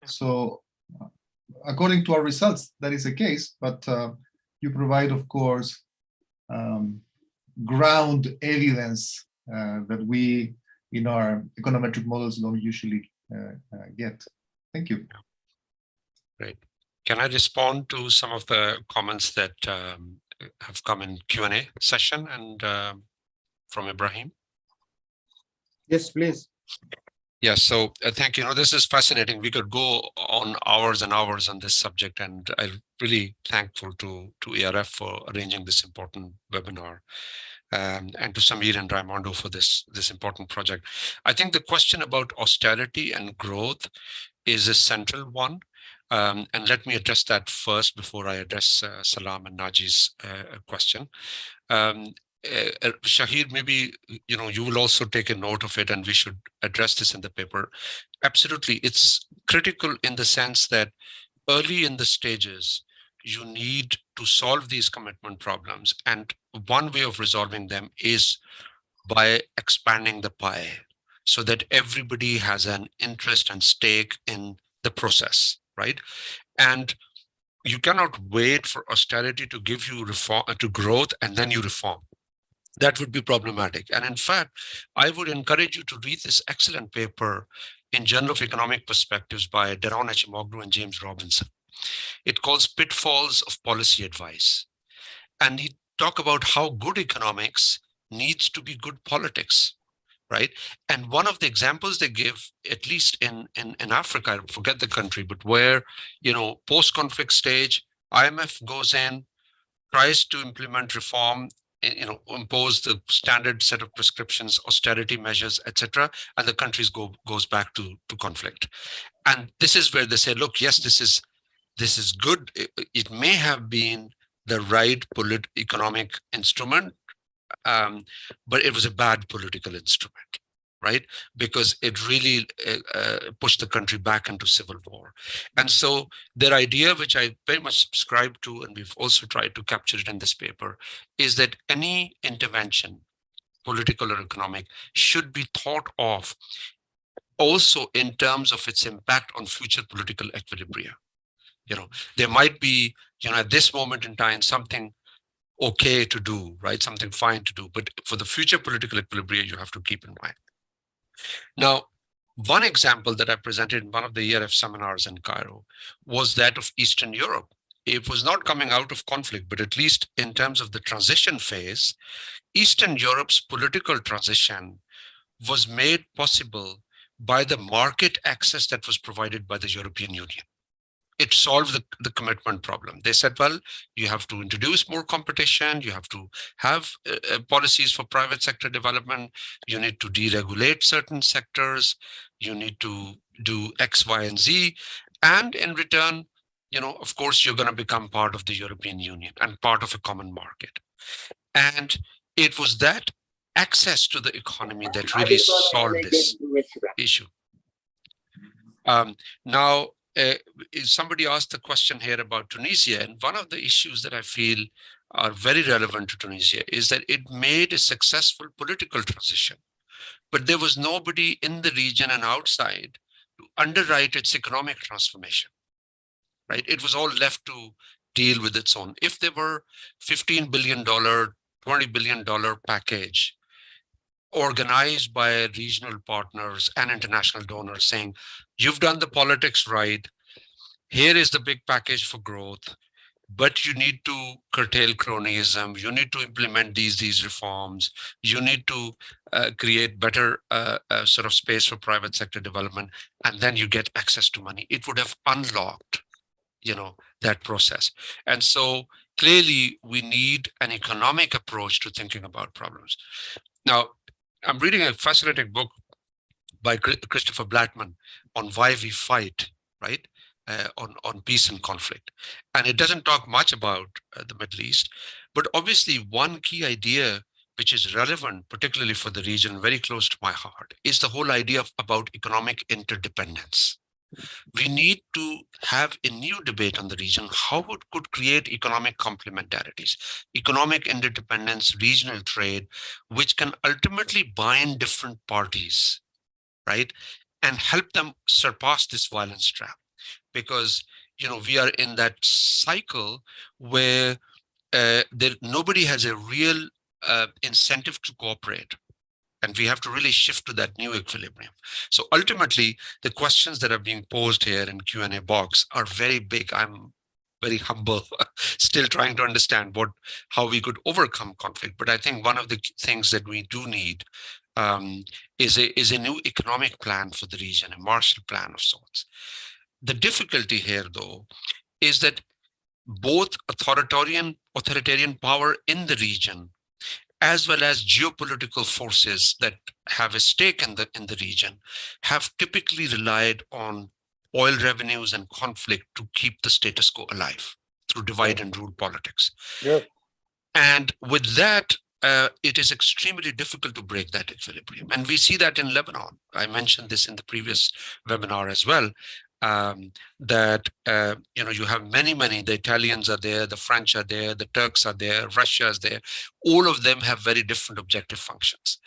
So according to our results, that is the case, but you provide, of course, ground evidence that we in our econometric models don't usually get. Thank you. Great. Can I respond to some of the comments that have come in Q&A session and from Ibrahim? Yes, please. Yes, so thank you. This is fascinating. We could go on hours and hours on this subject, and I'm really thankful to ERF for arranging this important webinar, and to Samir and Raimondo for this important project. I think the question about austerity and growth is a central one, and let me address that first before I address Salam and Naji's question. Shahir, maybe you will also take a note of it, and we should address this in the paper. Absolutely, it's critical in the sense that early in the stages, you need to solve these commitment problems, and one way of resolving them is by expanding the pie so that everybody has an interest and stake in the process, right? And you cannot wait for austerity to give you growth and then you reform. That would be problematic. And in fact, I would encourage you to read this excellent paper in Journal of Economic Perspectives by Daron Acemoglu and James Robinson. It calls Pitfalls of Policy Advice. And he talk about how good economics needs to be good politics, right? And one of the examples they give, at least in Africa, I forget the country, but where, post-conflict stage, IMF goes in, tries to implement reform, impose the standard set of prescriptions, austerity measures, etc., and the countries goes back to conflict. And this is where they say, look, yes, this is good. It may have been the right economic instrument, but it was a bad political instrument, right? Because it really pushed the country back into civil war. And so their idea, which I very much subscribe to, and we've also tried to capture it in this paper, is that any intervention, political or economic, should be thought of also in terms of its impact on future political equilibria. There might be, at this moment in time, something okay to do, right? Something fine to do, but for the future political equilibria, you have to keep in mind. Now, one example that I presented in one of the ERF seminars in Cairo was that of Eastern Europe. It was not coming out of conflict, but at least in terms of the transition phase, Eastern Europe's political transition was made possible by the market access that was provided by the European Union. It solved the commitment problem. They said, well, you have to introduce more competition. You have to have policies for private sector development. You need to deregulate certain sectors. You need to do X, Y, and Z. And in return, of course, you're going to become part of the European Union and part of a common market. And it was that access to the economy that really solved this issue. Now, somebody asked the question here about Tunisia, and one of the issues that I feel are very relevant to Tunisia is that it made a successful political transition, but there was nobody in the region and outside to underwrite its economic transformation, right? It was all left to deal with its own. If there were $15 billion, $20 billion package organized by regional partners and international donors saying, you've done the politics right, here is the big package for growth, but you need to curtail cronyism, you need to implement these reforms, you need to create better sort of space for private sector development, and then you get access to money. It would have unlocked, that process. And so clearly we need an economic approach to thinking about problems. Now, I'm reading a fascinating book by Christopher Blattman on why we fight, right? On peace and conflict. And it doesn't talk much about the Middle East, but obviously one key idea which is relevant, particularly for the region, very close to my heart, is the whole idea about economic interdependence. We need to have a new debate on the region, how it could create economic complementarities, economic interdependence, regional trade, which can ultimately bind different parties, right? And help them surpass this violence trap. Because, we are in that cycle where nobody has a real incentive to cooperate. And we have to really shift to that new equilibrium. So ultimately, the questions that are being posed here in Q&A box are very big. I'm very humble, still trying to understand how we could overcome conflict. But I think one of the things that we do need is a new economic plan for the region, a Marshall Plan of sorts. The difficulty here, though, is that both authoritarian power in the region, as well as geopolitical forces that have a stake in the region, have typically relied on oil revenues and conflict to keep the status quo alive through divide and rule politics. Yeah. And with that, it is extremely difficult to break that equilibrium. And we see that in Lebanon. I mentioned this in the previous webinar as well. That you have many, the Italians are there, the French are there, the Turks are there, Russia is there. All of them have very different objective functions,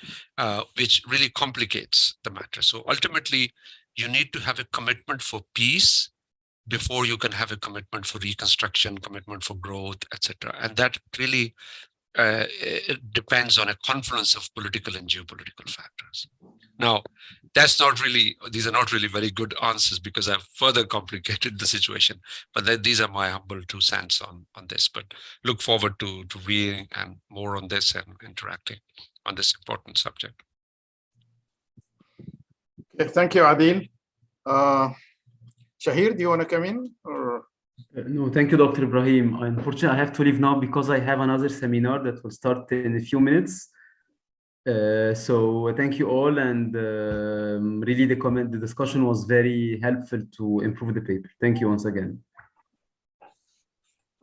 which really complicates the matter. So ultimately, you need to have a commitment for peace before you can have a commitment for reconstruction, commitment for growth, etc. And that really it depends on a confluence of political and geopolitical factors. Now, these are not really very good answers because I've further complicated the situation, but these are my humble 2 cents on this, but look forward to reading and more on this and interacting on this important subject. Okay, thank you, Adil. Shahir, do you want to come in? Or? No, thank you, Dr. Ibrahim. Unfortunately, I have to leave now because I have another seminar that will start in a few minutes. So thank you all, and really the discussion was very helpful to improve the paper. Thank you once again.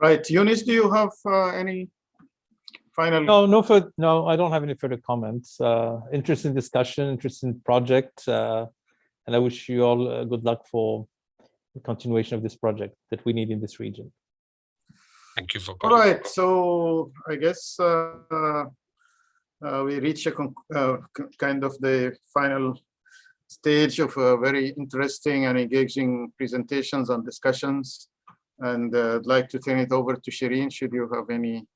Right, Yunus, do you have any final? No, I don't have any further comments. Interesting discussion, interesting project, and I wish you all good luck for the continuation of this project that we need in this region. Thank you for coming. All right, so I guess we reach a kind of the final stage of very interesting and engaging presentations and discussions. And I'd like to turn it over to Shireen, should you have any?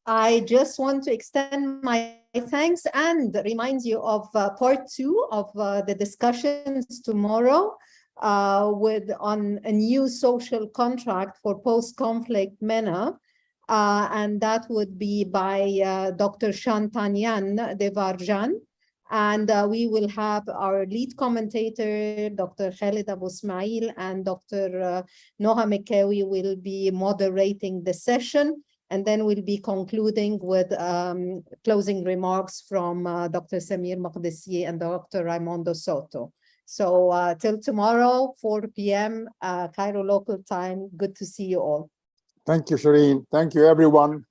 I just want to extend my thanks and remind you of part 2 of the discussions tomorrow on a new social contract for post-conflict MENA. And that would be by Dr. Shantanyan Devarjan. And we will have our lead commentator, Dr. Khalid Abu Ismail, and Dr. Noha Mekawi will be moderating the session. And then we'll be concluding with closing remarks from Dr. Samir Maqdisi and Dr. Raimondo Soto. So till tomorrow, 4 p.m. Cairo local time. Good to see you all. Thank you, Shireen. Thank you, everyone.